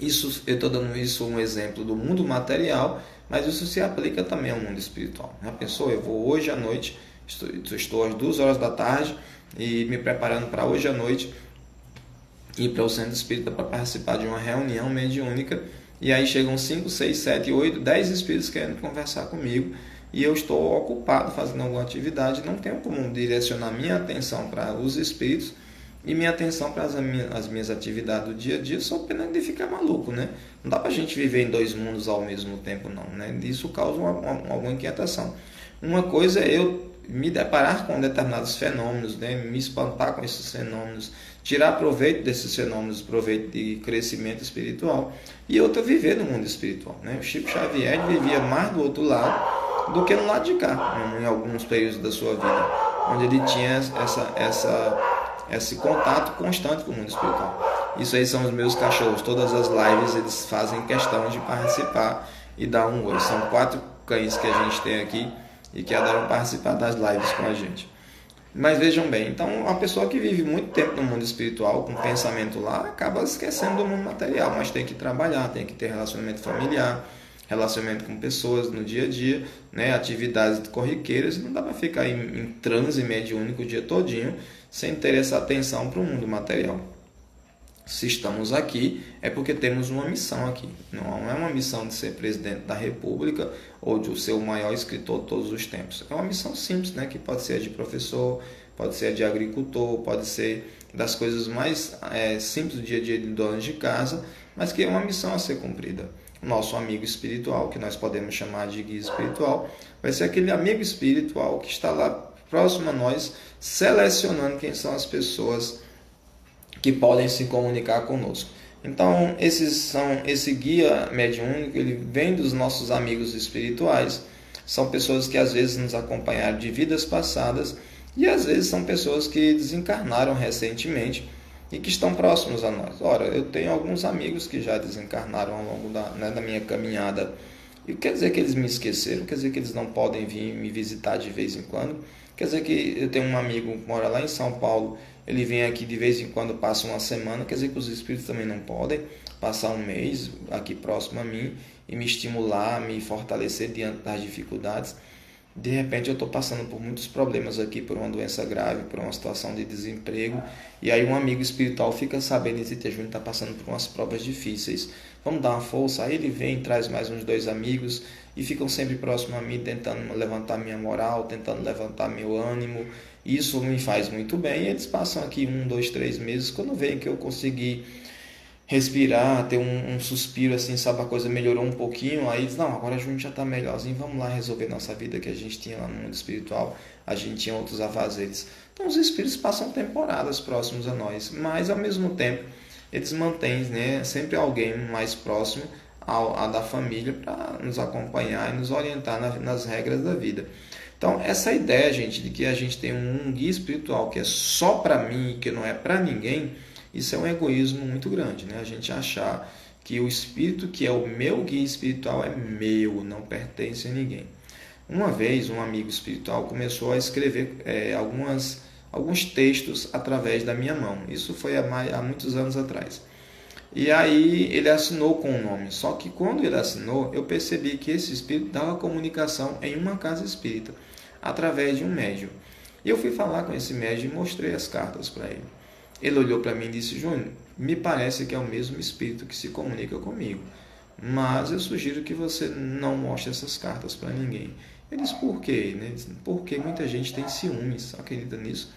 isso, eu estou dando isso um exemplo do mundo material, mas isso se aplica também ao mundo espiritual. Já pensou? Eu vou hoje à noite, estou às 2 horas da tarde e me preparando para hoje à noite ir para o centro espírita para participar de uma reunião mediúnica, e aí chegam 5, 6, 7, 8, 10 espíritos querendo conversar comigo, e eu estou ocupado fazendo alguma atividade, não tenho como direcionar minha atenção para os espíritos e minha atenção para as minhas atividades do dia a dia só pena de ficar maluco, né? Não dá para a gente viver em dois mundos ao mesmo tempo, não, né? Isso causa alguma inquietação. Uma coisa é eu me deparar com determinados fenômenos, né? Me espantar com esses fenômenos, tirar proveito desses fenômenos, proveito de crescimento espiritual, e outra viver no mundo espiritual, né? O Chico Xavier vivia mais do outro lado do que no lado de cá, em alguns períodos da sua vida, onde ele tinha esse contato constante com o mundo espiritual. Isso aí são os meus cachorros. Todas as lives eles fazem questão de participar e dar um oi. São 4 cães que a gente tem aqui e que adoram participar das lives com a gente. Mas vejam bem, então uma pessoa que vive muito tempo no mundo espiritual, com pensamento lá, acaba esquecendo do mundo material, mas tem que trabalhar, tem que ter relacionamento familiar, relacionamento com pessoas no dia a dia, né, atividades corriqueiras. Não dá para ficar em transe mediúnico o dia todinho sem ter essa atenção para o mundo material. Se estamos aqui, é porque temos uma missão aqui. Não é uma missão de ser presidente da República ou de ser o maior escritor de todos os tempos. É uma missão simples, né? Que pode ser de professor, pode ser de agricultor, pode ser das coisas mais simples do dia a dia de dono de casa, mas que é uma missão a ser cumprida. O nosso amigo espiritual, que nós podemos chamar de guia espiritual, vai ser aquele amigo espiritual que está lá próximo a nós, selecionando quem são as pessoas que podem se comunicar conosco. Então, esse guia mediúnico, ele vem dos nossos amigos espirituais. São pessoas que às vezes nos acompanharam de vidas passadas e às vezes são pessoas que desencarnaram recentemente e que estão próximos a nós. Ora, eu tenho alguns amigos que já desencarnaram ao longo da minha caminhada. E quer dizer que eles me esqueceram? Quer dizer que eles não podem vir me visitar de vez em quando? Quer dizer que eu tenho um amigo que mora lá em São Paulo, ele vem aqui de vez em quando, passa uma semana. Quer dizer que os espíritos também não podem passar um mês aqui próximo a mim e me estimular, me fortalecer diante das dificuldades. De repente eu estou passando por muitos problemas aqui, por uma doença grave, por uma situação de desemprego, e aí um amigo espiritual fica sabendo que a gente está passando por umas provas difíceis. Vamos dar uma força? Aí ele vem, traz mais uns 2 amigos e ficam sempre próximos a mim, tentando levantar minha moral, tentando levantar meu ânimo. Isso me faz muito bem. E eles passam aqui 1, 2, 3 meses. Quando veem que eu consegui respirar, ter um suspiro assim, sabe, a coisa melhorou um pouquinho, aí diz, não, agora a gente já está melhorzinho, vamos lá resolver nossa vida, que a gente tinha lá no mundo espiritual, a gente tinha outros afazeres. Então os espíritos passam temporadas próximos a nós, mas ao mesmo tempo eles mantêm, né, sempre alguém mais próximo a da família para nos acompanhar e nos orientar nas regras da vida. Então essa ideia, gente, de que a gente tem um guia espiritual que é só para mim e que não é para ninguém, isso é um egoísmo muito grande, né? A gente achar que o espírito que é o meu guia espiritual é meu, não pertence a ninguém. Uma vez um amigo espiritual começou a escrever alguns textos através da minha mão. Isso foi há muitos anos atrás. E aí ele assinou com o nome. Só que quando ele assinou, eu percebi que esse espírito dava comunicação em uma casa espírita, através de um médium. E eu fui falar com esse médium e mostrei as cartas para ele. Ele olhou para mim e disse, Júnior, me parece que é o mesmo espírito que se comunica comigo, mas eu sugiro que você não mostre essas cartas para ninguém. Ele disse, por quê? Porque muita gente tem ciúmes, acredita nisso?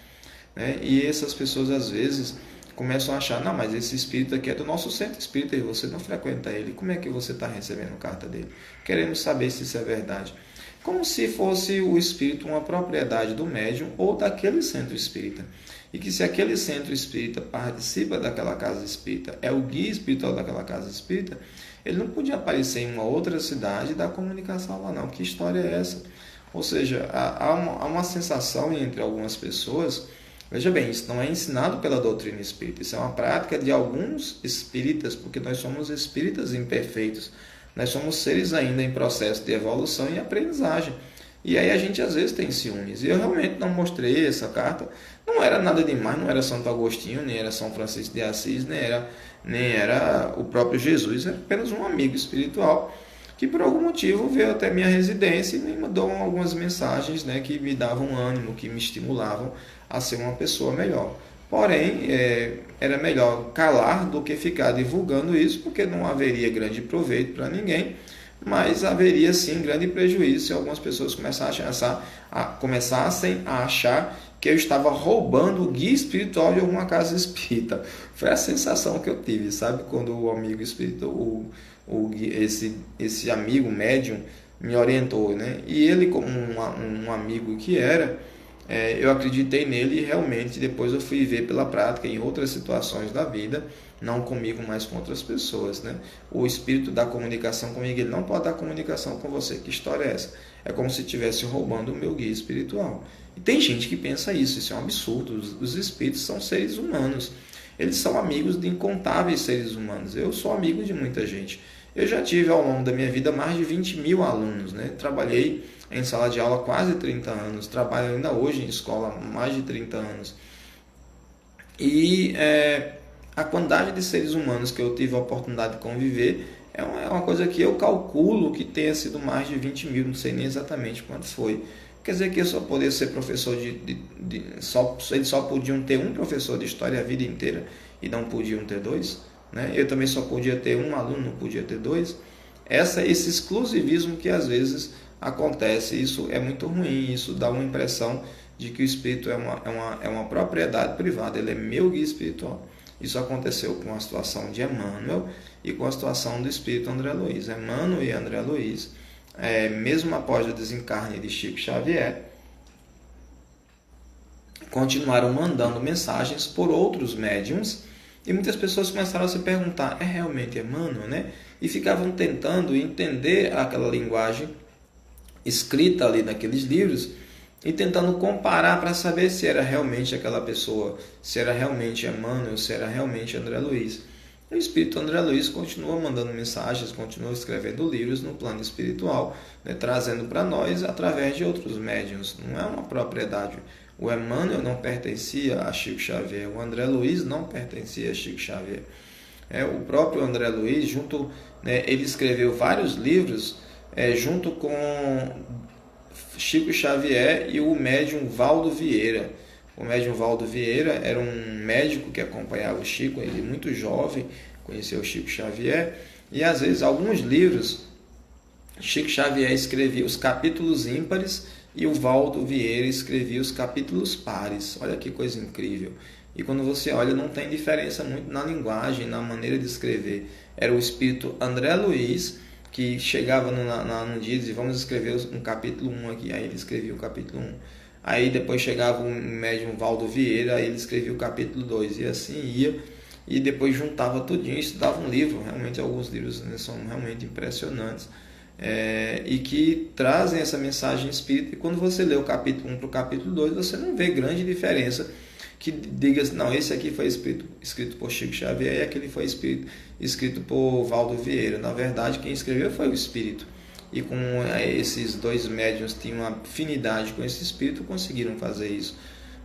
E essas pessoas às vezes começam a achar, não, mas esse espírito aqui é do nosso centro espírita e você não frequenta ele, como é que você está recebendo carta dele? Queremos saber se isso é verdade. Como se fosse o espírito uma propriedade do médium ou daquele centro espírita. E que se aquele centro espírita participa daquela casa espírita, é o guia espiritual daquela casa espírita, ele não podia aparecer em uma outra cidade e dar comunicação lá não. Que história é essa? Ou seja, há uma sensação entre algumas pessoas, veja bem, isso não é ensinado pela doutrina espírita, isso é uma prática de alguns espíritas, porque nós somos espíritas imperfeitos, nós somos seres ainda em processo de evolução e aprendizagem. E aí a gente às vezes tem ciúmes. E eu realmente não mostrei essa carta. Não era nada demais, não era Santo Agostinho, nem era São Francisco de Assis, nem era o próprio Jesus. Era apenas um amigo espiritual que por algum motivo veio até minha residência e me mandou algumas mensagens, né, que me davam ânimo, que me estimulavam a ser uma pessoa melhor. Porém, era melhor calar do que ficar divulgando isso, porque não haveria grande proveito para ninguém. mas haveria sim grande prejuízo se algumas pessoas começassem a achar que eu estava roubando o guia espiritual de alguma casa espírita. Foi a sensação que eu tive, sabe? Quando o amigo espírita, esse amigo médium me orientou, né? E ele, como um amigo que era, eu acreditei nele e realmente depois eu fui ver pela prática em outras situações da vida, não comigo, mas com outras pessoas, né? O espírito da comunicação comigo, ele não pode dar comunicação com você. Que história é essa? É como se estivesse roubando o meu guia espiritual. E tem gente que pensa isso é um absurdo. Os espíritos são seres humanos. Eles são amigos de incontáveis seres humanos. Eu sou amigo de muita gente. Eu já tive ao longo da minha vida mais de 20 mil alunos, né? Trabalhei em sala de aula quase 30 anos, trabalho ainda hoje em escola há mais de 30 anos. E a quantidade de seres humanos que eu tive a oportunidade de conviver é uma coisa que eu calculo que tenha sido mais de 20 mil, não sei nem exatamente quanto foi. Quer dizer que eu só poderia ser professor eles só podiam ter um professor de história a vida inteira e não podiam ter dois, né? Eu também só podia ter um aluno, não podia ter dois. Esse exclusivismo que às vezes acontece, isso é muito ruim, isso dá uma impressão de que o espírito é uma propriedade privada, ele é meu guia espiritual. Isso aconteceu com a situação de Emmanuel e com a situação do espírito André Luiz. Emmanuel e André Luiz, mesmo após o desencarne de Chico Xavier, continuaram mandando mensagens por outros médiums e muitas pessoas começaram a se perguntar, é realmente Emmanuel, né? E ficavam tentando entender aquela linguagem escrita ali naqueles livros e tentando comparar para saber se era realmente aquela pessoa, se era realmente Emmanuel, se era realmente André Luiz. O espírito André Luiz continua mandando mensagens, continua escrevendo livros no plano espiritual, né, trazendo para nós através de outros médiuns. Não é uma propriedade. O Emmanuel não pertencia a Chico Xavier, o André Luiz não pertencia a Chico Xavier. O próprio André Luiz, ele escreveu vários livros junto com Chico Xavier e o médium Valdo Vieira. O médium Valdo Vieira era um médico que acompanhava o Chico, ele muito jovem, conheceu o Chico Xavier, e às vezes alguns livros, Chico Xavier escrevia os capítulos ímpares e o Valdo Vieira escrevia os capítulos pares. Olha que coisa incrível. E quando você olha, não tem diferença muito na linguagem, na maneira de escrever. Era o espírito André Luiz que chegava num dia e dizia, vamos escrever um capítulo 1 aqui. Aí ele escrevia o capítulo 1. Aí depois chegava o médium Valdo Vieira, aí ele escrevia o capítulo 2. E assim ia. E depois juntava tudinho e estudava um livro. Realmente alguns livros, né, são realmente impressionantes. E que trazem essa mensagem espírita. E quando você lê o capítulo 1 para o capítulo 2, você não vê grande diferença que diga assim, não, esse aqui foi escrito por Chico Xavier e aquele foi escrito por Valdo Vieira. Na verdade, quem escreveu foi o espírito. E como esses dois médiuns tinham uma afinidade com esse espírito, conseguiram fazer isso.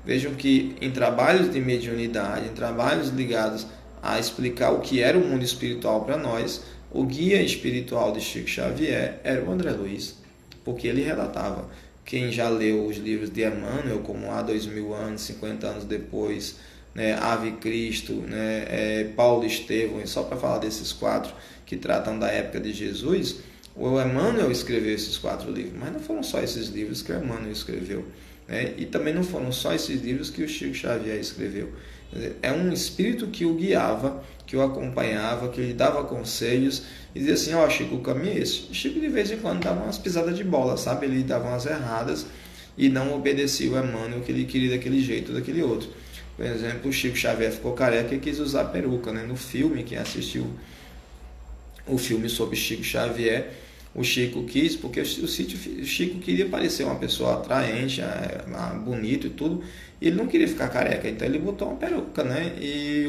Vejam que em trabalhos de mediunidade, em trabalhos ligados a explicar o que era o mundo espiritual para nós, o guia espiritual de Chico Xavier era o André Luiz, porque ele relatava. Quem já leu os livros de Emmanuel, como há 2000 anos, 50 anos depois, né, Ave Cristo, né, Paulo Estevão, só para falar desses quatro que tratam da época de Jesus, o Emmanuel escreveu esses 4 livros, mas não foram só esses livros que o Emmanuel escreveu, né? E também não foram só esses livros que o Chico Xavier escreveu. É um espírito que o guiava, que o acompanhava, que lhe dava conselhos e dizia assim, ó, Chico, o caminho é esse. O Chico de vez em quando dava umas pisadas de bola, sabe? Ele dava umas erradas e não obedecia o Emmanuel, que ele queria daquele jeito ou daquele outro. Por exemplo, o Chico Xavier ficou careca e quis usar peruca, né? No filme, quem assistiu o filme sobre Chico Xavier, o Chico quis, porque o Chico queria parecer uma pessoa atraente, bonito e tudo, e ele não queria ficar careca, então ele botou uma peruca, né? E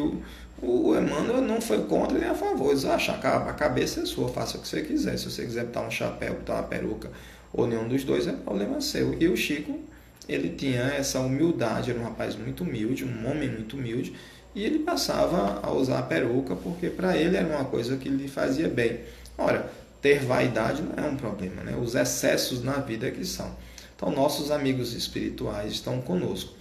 o Emmanuel não foi contra nem a favor, ele disse, a cabeça é sua, faça o que você quiser, se você quiser botar um chapéu, botar uma peruca, ou nenhum dos dois, é problema seu. E o Chico, ele tinha essa humildade, era um rapaz muito humilde, um homem muito humilde, e ele passava a usar a peruca, porque para ele era uma coisa que lhe fazia bem. Ora, ter vaidade não é um problema, né? Os excessos na vida é que são. Então, nossos amigos espirituais estão conosco.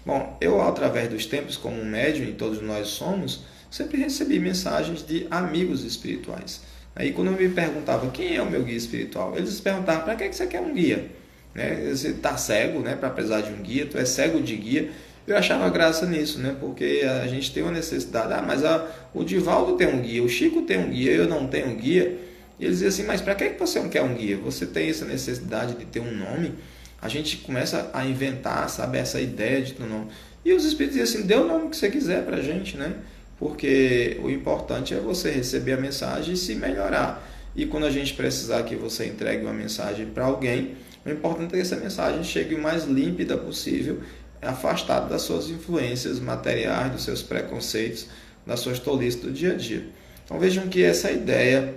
Bom, eu, através dos tempos, como médium, e todos nós somos, sempre recebi mensagens de amigos espirituais. Aí quando eu me perguntava quem é o meu guia espiritual, eles perguntavam, para que você quer um guia? Né? Você está cego, né, para precisar de um guia, tu é cego de guia. Eu achava graça nisso, né? Porque a gente tem uma necessidade. Mas o Divaldo tem um guia, o Chico tem um guia, eu não tenho um guia. E eles diziam assim, mas para que você não quer um guia? Você tem essa necessidade de ter um nome? A gente começa a inventar, sabe, essa ideia de ter um nome. E os espíritos diziam assim, dê o nome que você quiser para a gente, né? Porque o importante é você receber a mensagem e se melhorar. E quando a gente precisar que você entregue uma mensagem para alguém, o importante é que essa mensagem chegue o mais límpida possível, afastado das suas influências materiais, dos seus preconceitos, das suas tolices do dia a dia. Então vejam que essa ideia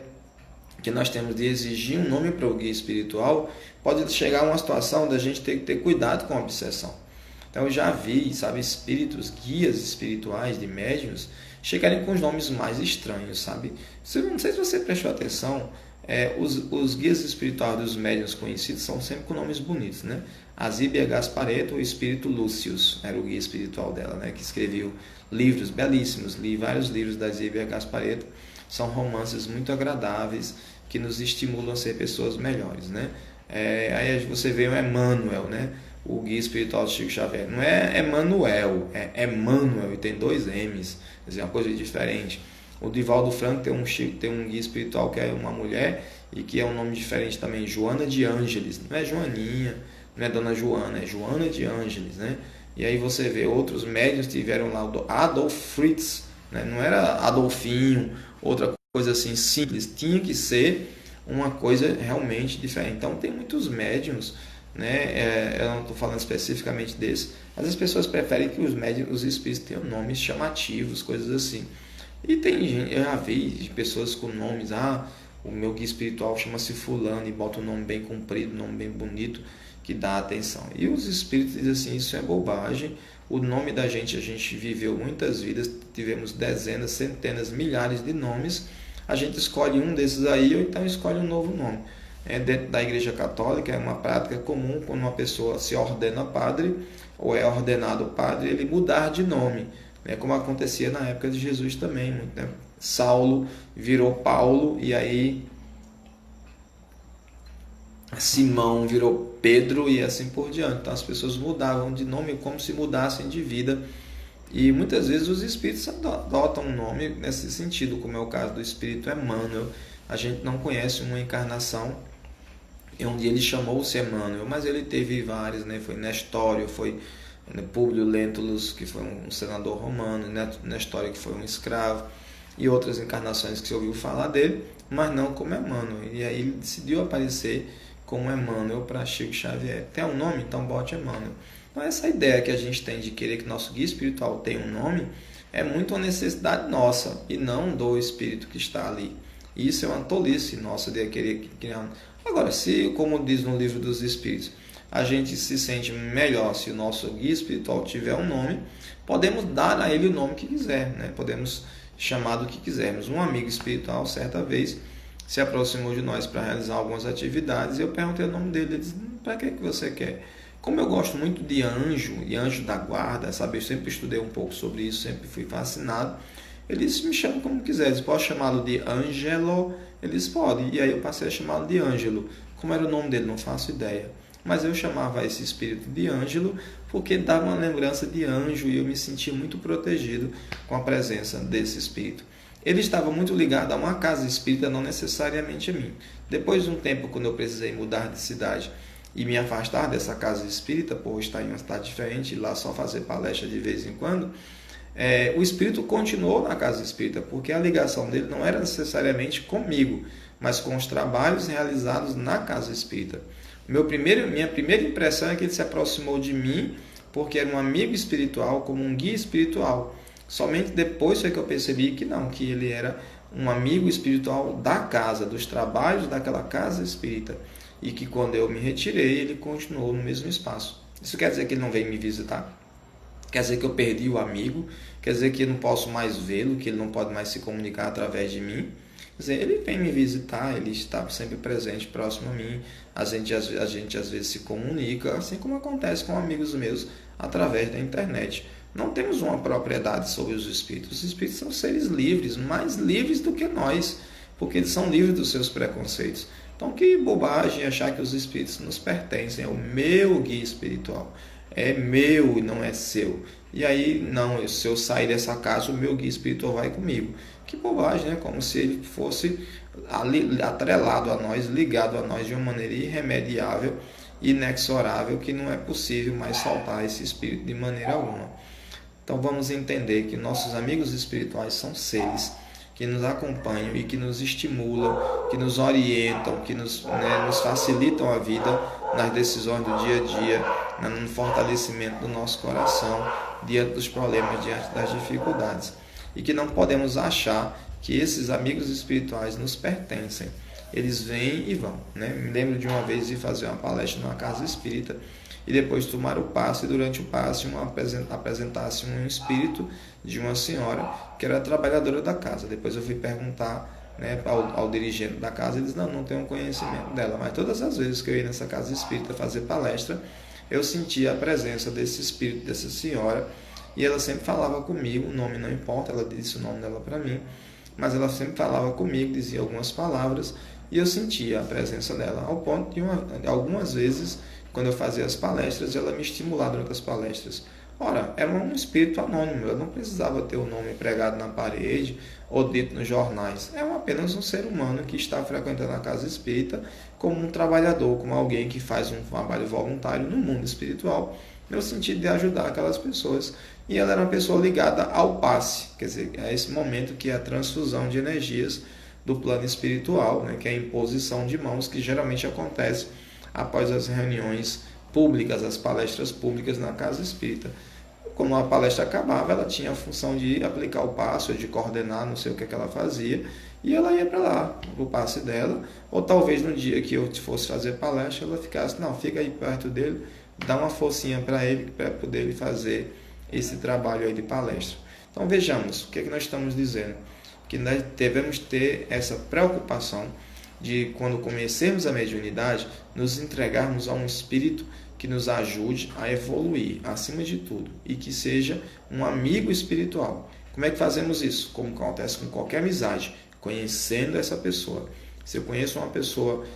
que nós temos de exigir um nome para o guia espiritual pode chegar a uma situação da gente ter que ter cuidado com a obsessão. Então eu já vi, sabe, espíritos, guias espirituais de médiuns chegarem com os nomes mais estranhos, sabe? Não sei se você prestou atenção, os guias espirituais dos médiuns conhecidos são sempre com nomes bonitos, né? A Zíbia Gasparetto, o espírito Lúcius, era o guia espiritual dela, né? Que escreveu livros belíssimos, li vários livros da Zíbia Gasparetto, são romances muito agradáveis que nos estimulam a ser pessoas melhores, né? Aí você vê o Emmanuel, né? O guia espiritual do Chico Xavier. Não é Emmanuel, é Emmanuel, e tem 2 M's, quer dizer, uma coisa diferente. O Divaldo Franco tem um guia espiritual que é uma mulher e que é um nome diferente também, Joana de Ângeles. Não é Joaninha, não é Dona Joana, é Joana de Ângeles, né? E aí você vê outros médiuns tiveram lá o Adolf Fritz, né? Não era Adolfinho, outra coisa assim simples, tinha que ser uma coisa realmente diferente. Então tem muitos médiuns, né? Eu não estou falando especificamente desse, mas as pessoas preferem que os médiuns, os espíritos tenham nomes chamativos, coisas assim. E tem gente, eu já vi pessoas com nomes, o meu guia espiritual chama-se fulano e bota um nome bem comprido, um nome bem bonito, que dá atenção. E os espíritos dizem assim, isso é bobagem, o nome da gente, a gente viveu muitas vidas, tivemos dezenas, centenas, milhares de nomes, a gente escolhe um desses aí, ou então escolhe um novo nome. Dentro da Igreja Católica é uma prática comum, quando uma pessoa se ordena padre, ou é ordenado padre, ele mudar de nome, né? Como acontecia na época de Jesus também, né? Saulo virou Paulo, e aí Simão virou Pedro, e assim por diante. Então as pessoas mudavam de nome como se mudassem de vida, e muitas vezes os espíritos adotam um nome nesse sentido, como é o caso do espírito Emmanuel. A gente não conhece uma encarnação onde ele chamou-se Emmanuel, mas ele teve vários, né? Foi Nestório, foi Públio Lentulus, que foi um senador romano, Nestório, que foi um escravo, e outras encarnações que você ouviu falar dele, mas não como Emmanuel. E aí ele decidiu aparecer como Emmanuel para Chico Xavier. Tem um nome? Então bote Emmanuel. Então essa ideia que a gente tem de querer que nosso guia espiritual tenha um nome é muito uma necessidade nossa e não do espírito que está ali. Isso é uma tolice nossa de querer criar um... Agora, se, como diz no livro dos Espíritos, a gente se sente melhor se o nosso guia espiritual tiver um nome, podemos dar a ele o nome que quiser, né? Podemos chamar do que quisermos. Um amigo espiritual, certa vez, se aproximou de nós para realizar algumas atividades, e eu perguntei o nome dele. Ele disse, para que você quer? Como eu gosto muito de anjo, e anjo da guarda, sabe? Eu sempre estudei um pouco sobre isso, sempre fui fascinado. Ele disse, me chama como quiser. Eles podem chamá-lo de Ângelo? Eles podem. E aí eu passei a chamá-lo de Ângelo. Como era o nome dele? Não faço ideia. Mas eu chamava esse espírito de Ângelo porque dava uma lembrança de anjo, e eu me sentia muito protegido com a presença desse espírito. Ele estava muito ligado a uma casa espírita, não necessariamente a mim. Depois de um tempo, quando eu precisei mudar de cidade e me afastar dessa casa espírita, por estar em uma cidade diferente e lá só fazer palestra de vez em quando, o espírito continuou na casa espírita, porque a ligação dele não era necessariamente comigo, mas com os trabalhos realizados na casa espírita. Minha primeira impressão é que ele se aproximou de mim porque era um amigo espiritual, como um guia espiritual. Somente depois foi que eu percebi que não, que ele era um amigo espiritual da casa, dos trabalhos daquela casa espírita, e que quando eu me retirei, ele continuou no mesmo espaço. Isso quer dizer que ele não veio me visitar? Quer dizer que eu perdi o amigo? Quer dizer que eu não posso mais vê-lo, que ele não pode mais se comunicar através de mim? Quer dizer, ele vem me visitar, ele está sempre presente, próximo a mim. A gente às vezes se comunica, assim como acontece com amigos meus através da internet. Não temos uma propriedade sobre os espíritos. Os espíritos são seres livres, mais livres do que nós, porque eles são livres dos seus preconceitos. Então, que bobagem achar que os espíritos nos pertencem, é o meu guia espiritual, é meu e não é seu. E aí, não, se eu sair dessa casa, o meu guia espiritual vai comigo. Que bobagem, né? Como se ele fosse atrelado a nós, ligado a nós de uma maneira irremediável, inexorável, que não é possível mais soltar esse espírito de maneira alguma. Então vamos entender que nossos amigos espirituais são seres que nos acompanham e que nos estimulam, que nos orientam, que nos facilitam a vida nas decisões do dia a dia, no fortalecimento do nosso coração, diante dos problemas, diante das dificuldades. E que não podemos achar que esses amigos espirituais nos pertencem. Eles vêm e vão. Me lembro de uma vez de fazer uma palestra numa casa espírita e depois tomar o passe, e durante o passe apresentasse um espírito de uma senhora que era trabalhadora da casa. Depois eu fui perguntar ao dirigente da casa, eles não tenho conhecimento dela, mas todas as vezes que eu ia nessa casa espírita fazer palestra, eu sentia a presença desse espírito, dessa senhora, e ela sempre falava comigo, o nome não importa, ela disse o nome dela para mim, mas ela sempre falava comigo, dizia algumas palavras, e eu sentia a presença dela, ao ponto de algumas vezes, quando eu fazia as palestras, ela me estimulava durante as palestras. Ora, era um espírito anônimo, eu não precisava ter o nome pregado na parede ou dito nos jornais. É apenas um ser humano que está frequentando a casa espírita como um trabalhador, como alguém que faz um trabalho voluntário no mundo espiritual, no sentido de ajudar aquelas pessoas. E ela era uma pessoa ligada ao passe, quer dizer, a esse momento que é a transfusão de energias do plano espiritual, que é a imposição de mãos, que geralmente acontece após as reuniões públicas, as palestras públicas na casa espírita. Quando a palestra acabava, ela tinha a função de aplicar o passe, de coordenar, não sei o que ela fazia, e ela ia para lá, para o passe dela, ou talvez no dia que eu fosse fazer palestra, ela ficasse, fica aí perto dele, dá uma forcinha para ele, para poder ele fazer esse trabalho aí de palestra. Então vejamos, o que nós estamos dizendo? Que nós devemos ter essa preocupação de, quando conhecermos a mediunidade, nos entregarmos a um espírito que nos ajude a evoluir, acima de tudo, e que seja um amigo espiritual. Como é que fazemos isso? Como acontece com qualquer amizade, conhecendo essa pessoa. Se eu conheço uma pessoa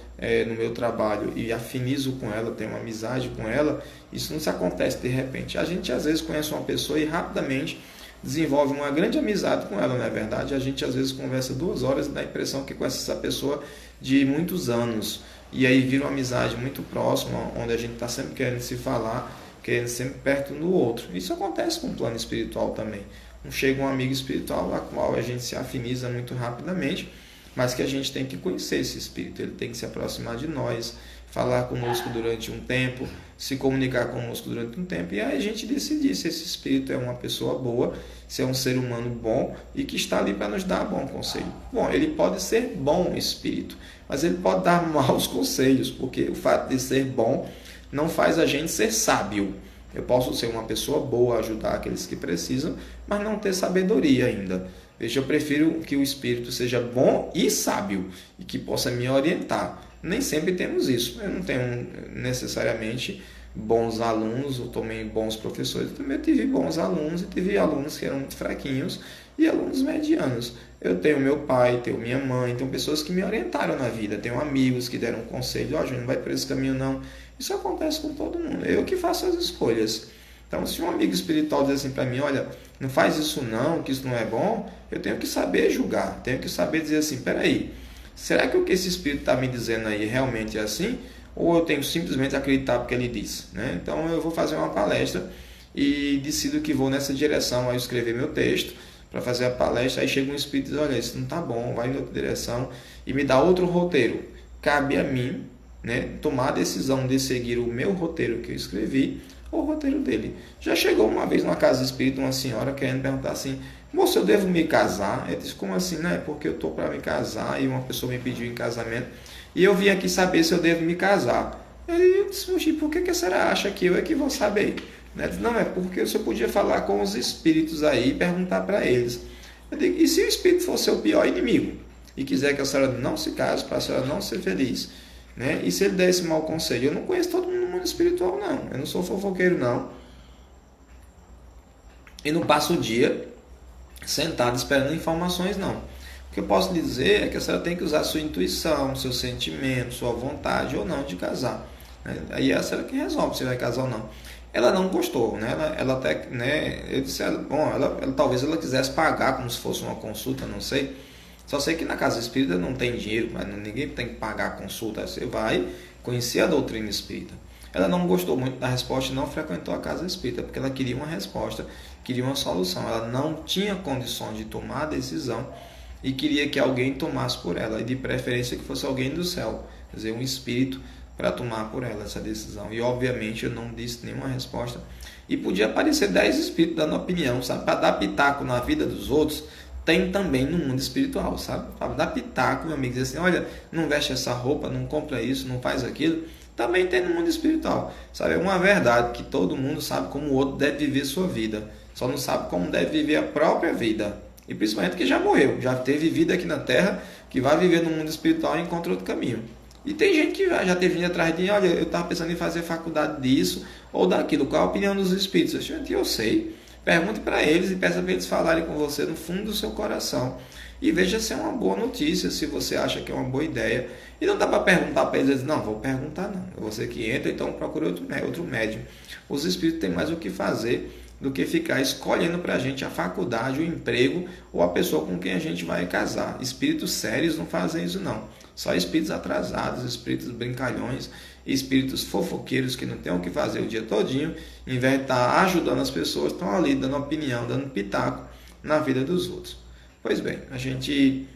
no meu trabalho e afinizo com ela, tenho uma amizade com ela, isso não se acontece de repente. A gente às vezes conhece uma pessoa e rapidamente desenvolve uma grande amizade com ela, não é verdade? A gente às vezes conversa 2 horas e dá a impressão que conhece essa pessoa de muitos anos. E aí vira uma amizade muito próxima, onde a gente está sempre querendo se falar, querendo sempre perto um do outro. Isso acontece com o plano espiritual também. Chega um amigo espiritual a qual a gente se afiniza muito rapidamente, mas que a gente tem que conhecer esse espírito, ele tem que se aproximar de nós, falar conosco durante um tempo, se comunicar conosco durante um tempo, e aí a gente decidir se esse espírito é uma pessoa boa, se é um ser humano bom e que está ali para nos dar bom conselho. Bom, ele pode ser bom espírito, mas ele pode dar maus conselhos, porque o fato de ser bom não faz a gente ser sábio. Eu posso ser uma pessoa boa, ajudar aqueles que precisam, mas não ter sabedoria ainda. Veja, eu prefiro que o espírito seja bom e sábio e que possa me orientar. Nem sempre temos isso. Eu não tenho necessariamente bons alunos ou também bons professores. Eu também tive bons alunos e tive alunos que eram muito fraquinhos e alunos medianos. Eu tenho meu pai, tenho minha mãe, tenho pessoas que me orientaram na vida. Tenho amigos que deram conselho. Júnior, não vai por esse caminho não. Isso acontece com todo mundo. Eu que faço as escolhas. Então, se um amigo espiritual diz assim para mim, olha, não faz isso não, que isso não é bom, eu tenho que saber julgar, tenho que saber dizer assim, peraí, será que o que esse espírito está me dizendo aí realmente é assim? Ou eu tenho simplesmente acreditar porque ele disse? Então, eu vou fazer uma palestra e decido que vou nessa direção, aí escrever meu texto para fazer a palestra, aí chega um espírito e diz, olha, isso não está bom, vai em outra direção e me dá outro roteiro. Cabe a mim tomar a decisão de seguir o meu roteiro que eu escrevi ou o roteiro dele. Já chegou uma vez numa casa espírita uma senhora querendo perguntar assim, moço, eu devo me casar? Eu disse, como assim? Porque eu estou para me casar e uma pessoa me pediu em casamento e eu vim aqui saber se eu devo me casar. Eu disse, por que a senhora acha que eu é que vou saber? Ela disse, não, é porque você podia falar com os espíritos aí e perguntar para eles. Eu digo, e se o espírito for seu pior inimigo e quiser que a senhora não se case, para a senhora não ser feliz? E se ele der esse mau conselho? Eu não conheço todo mundo no mundo espiritual, não. Eu não sou fofoqueiro, não. E não passo o dia sentado esperando informações, não. que eu posso dizer é que a senhora tem que usar sua intuição, seu sentimento, sua vontade ou não de casar. Aí é a senhora que resolve se vai casar ou não. Ela não gostou, né? Ela até, né? Eu disse, bom, talvez ela quisesse pagar como se fosse uma consulta, não sei. Só sei que na casa espírita não tem dinheiro, mas ninguém tem que pagar a consulta. Você vai conhecer a doutrina espírita. Ela não gostou muito da resposta e não frequentou a casa espírita, porque ela queria uma resposta, queria uma solução. Ela não tinha condições de tomar a decisão e queria que alguém tomasse por ela, e de preferência que fosse alguém do céu, quer dizer, um espírito para tomar por ela essa decisão. E obviamente eu não disse nenhuma resposta. E podia aparecer 10 espíritos dando opinião, sabe? Para dar pitaco na vida dos outros, tem também no mundo espiritual, sabe? Para dar pitaco, meu amigo, dizer assim, olha, não veste essa roupa, não compra isso, não faz aquilo. Também tem no mundo espiritual, sabe? É uma verdade que todo mundo sabe como o outro deve viver sua vida. Só não sabe como deve viver a própria vida. E principalmente que já morreu, já teve vida aqui na Terra, que vai viver no mundo espiritual e encontra outro caminho. E tem gente que já teve vindo atrás de, olha, eu estava pensando em fazer faculdade disso ou daquilo. Qual a opinião dos espíritos? Gente, eu sei. Pergunte para eles e peça para eles falarem com você no fundo do seu coração. E veja se é uma boa notícia, se você acha que é uma boa ideia. E não dá para perguntar para eles, não, vou perguntar não. É você que entra, então procure outro médium. Os espíritos têm mais o que fazer do que ficar escolhendo para a gente a faculdade, o emprego ou a pessoa com quem a gente vai casar. Espíritos sérios não fazem isso não. Só espíritos atrasados, espíritos brincalhões, espíritos fofoqueiros que não têm o que fazer o dia todinho, em vez de estar ajudando as pessoas, estão ali dando opinião, dando pitaco na vida dos outros. Pois bem, a gente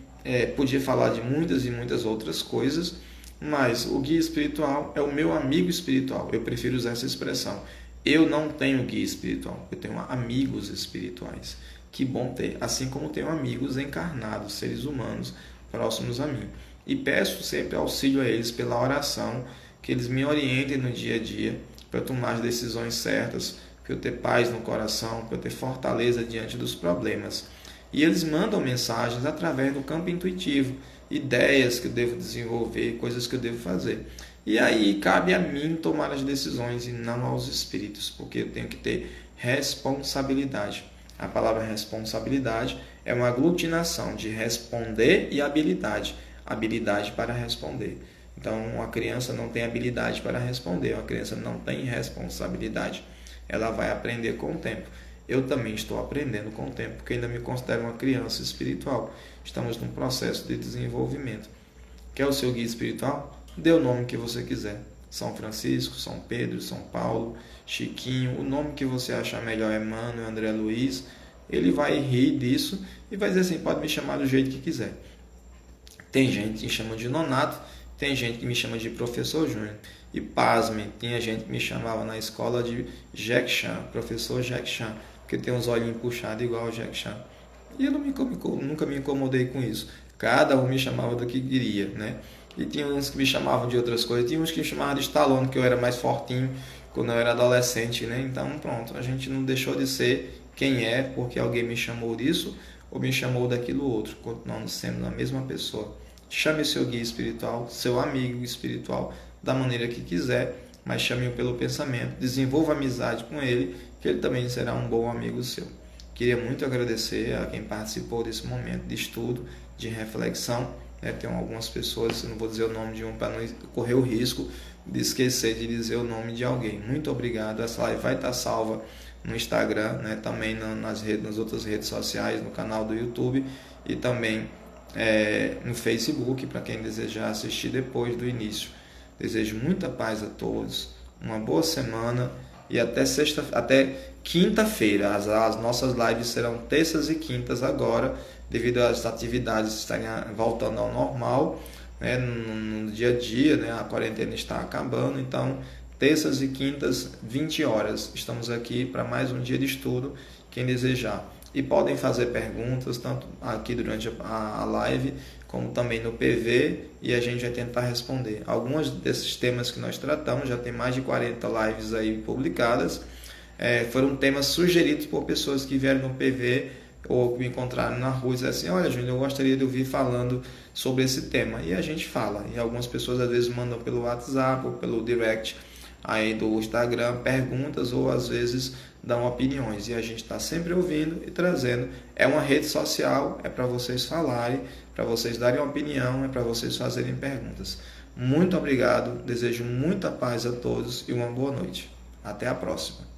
podia falar de muitas e muitas outras coisas, mas o guia espiritual é o meu amigo espiritual. Eu prefiro usar essa expressão. Eu não tenho guia espiritual, eu tenho amigos espirituais. Que bom ter, assim como tenho amigos encarnados, seres humanos próximos a mim. E peço sempre auxílio a eles pela oração, que eles me orientem no dia a dia para eu tomar as decisões certas, para eu ter paz no coração, para eu ter fortaleza diante dos problemas. E eles mandam mensagens através do campo intuitivo, ideias que eu devo desenvolver, coisas que eu devo fazer. E aí cabe a mim tomar as decisões e não aos espíritos, porque eu tenho que ter responsabilidade. A palavra responsabilidade é uma aglutinação de responder e habilidade. Habilidade para responder. Então, a criança não tem habilidade para responder, a criança não tem responsabilidade. Ela vai aprender com o tempo. Eu também estou aprendendo com o tempo, porque ainda me considero uma criança espiritual. Estamos num processo de desenvolvimento. Quer o seu guia espiritual? Dê o nome que você quiser. São Francisco, São Pedro, São Paulo, Chiquinho, o nome que você achar melhor, Emmanuel, André Luiz. Ele vai rir disso e vai dizer assim, pode me chamar do jeito que quiser. Tem gente que me chama de Nonato, tem gente que me chama de Professor Júnior. E pasme, tinha gente que me chamava na escola de Jack Chan, Professor Jack Chan, porque tem uns olhinhos puxados igual ao Jack Chan. E eu nunca me incomodei com isso. Cada um me chamava do que queria, né? E tinha uns que me chamavam de outras coisas. Tinha uns que me chamavam de Stallone, que eu era mais fortinho quando eu era adolescente, né? Então, pronto, a gente não deixou de ser quem é porque alguém me chamou disso ou me chamou daquilo outro. Continuamos sendo a mesma pessoa. Chame seu guia espiritual, seu amigo espiritual, da maneira que quiser, mas chame-o pelo pensamento. Desenvolva amizade com ele, que ele também será um bom amigo seu. Queria muito agradecer a quem participou desse momento de estudo, de reflexão. Tem algumas pessoas, eu não vou dizer o nome de um para não correr o risco de esquecer de dizer o nome de alguém. Muito obrigado. Essa live vai estar salva no Instagram, também nas outras redes sociais, no canal do YouTube e também no Facebook, para quem desejar assistir depois do início. Desejo muita paz a todos, uma boa semana e até quinta-feira. As nossas lives serão terças e quintas agora, devido às atividades estarem voltando ao normal, no dia a dia, a quarentena está acabando, então terças e quintas, 20 horas. Estamos aqui para mais um dia de estudo, quem desejar. E podem fazer perguntas, tanto aqui durante a live, como também no PV, e a gente vai tentar responder. Alguns desses temas que nós tratamos, já tem mais de 40 lives aí publicadas, foram temas sugeridos por pessoas que vieram no PV ou me encontraram na rua e disseram assim, olha, Júnior, eu gostaria de ouvir falando sobre esse tema. E a gente fala. E algumas pessoas às vezes mandam pelo WhatsApp ou pelo direct aí do Instagram perguntas ou às vezes dão opiniões, e a gente está sempre ouvindo e trazendo. É uma rede social, é para vocês falarem, para vocês darem opinião, é para vocês fazerem perguntas. Muito obrigado, desejo muita paz a todos e uma boa noite. Até a próxima.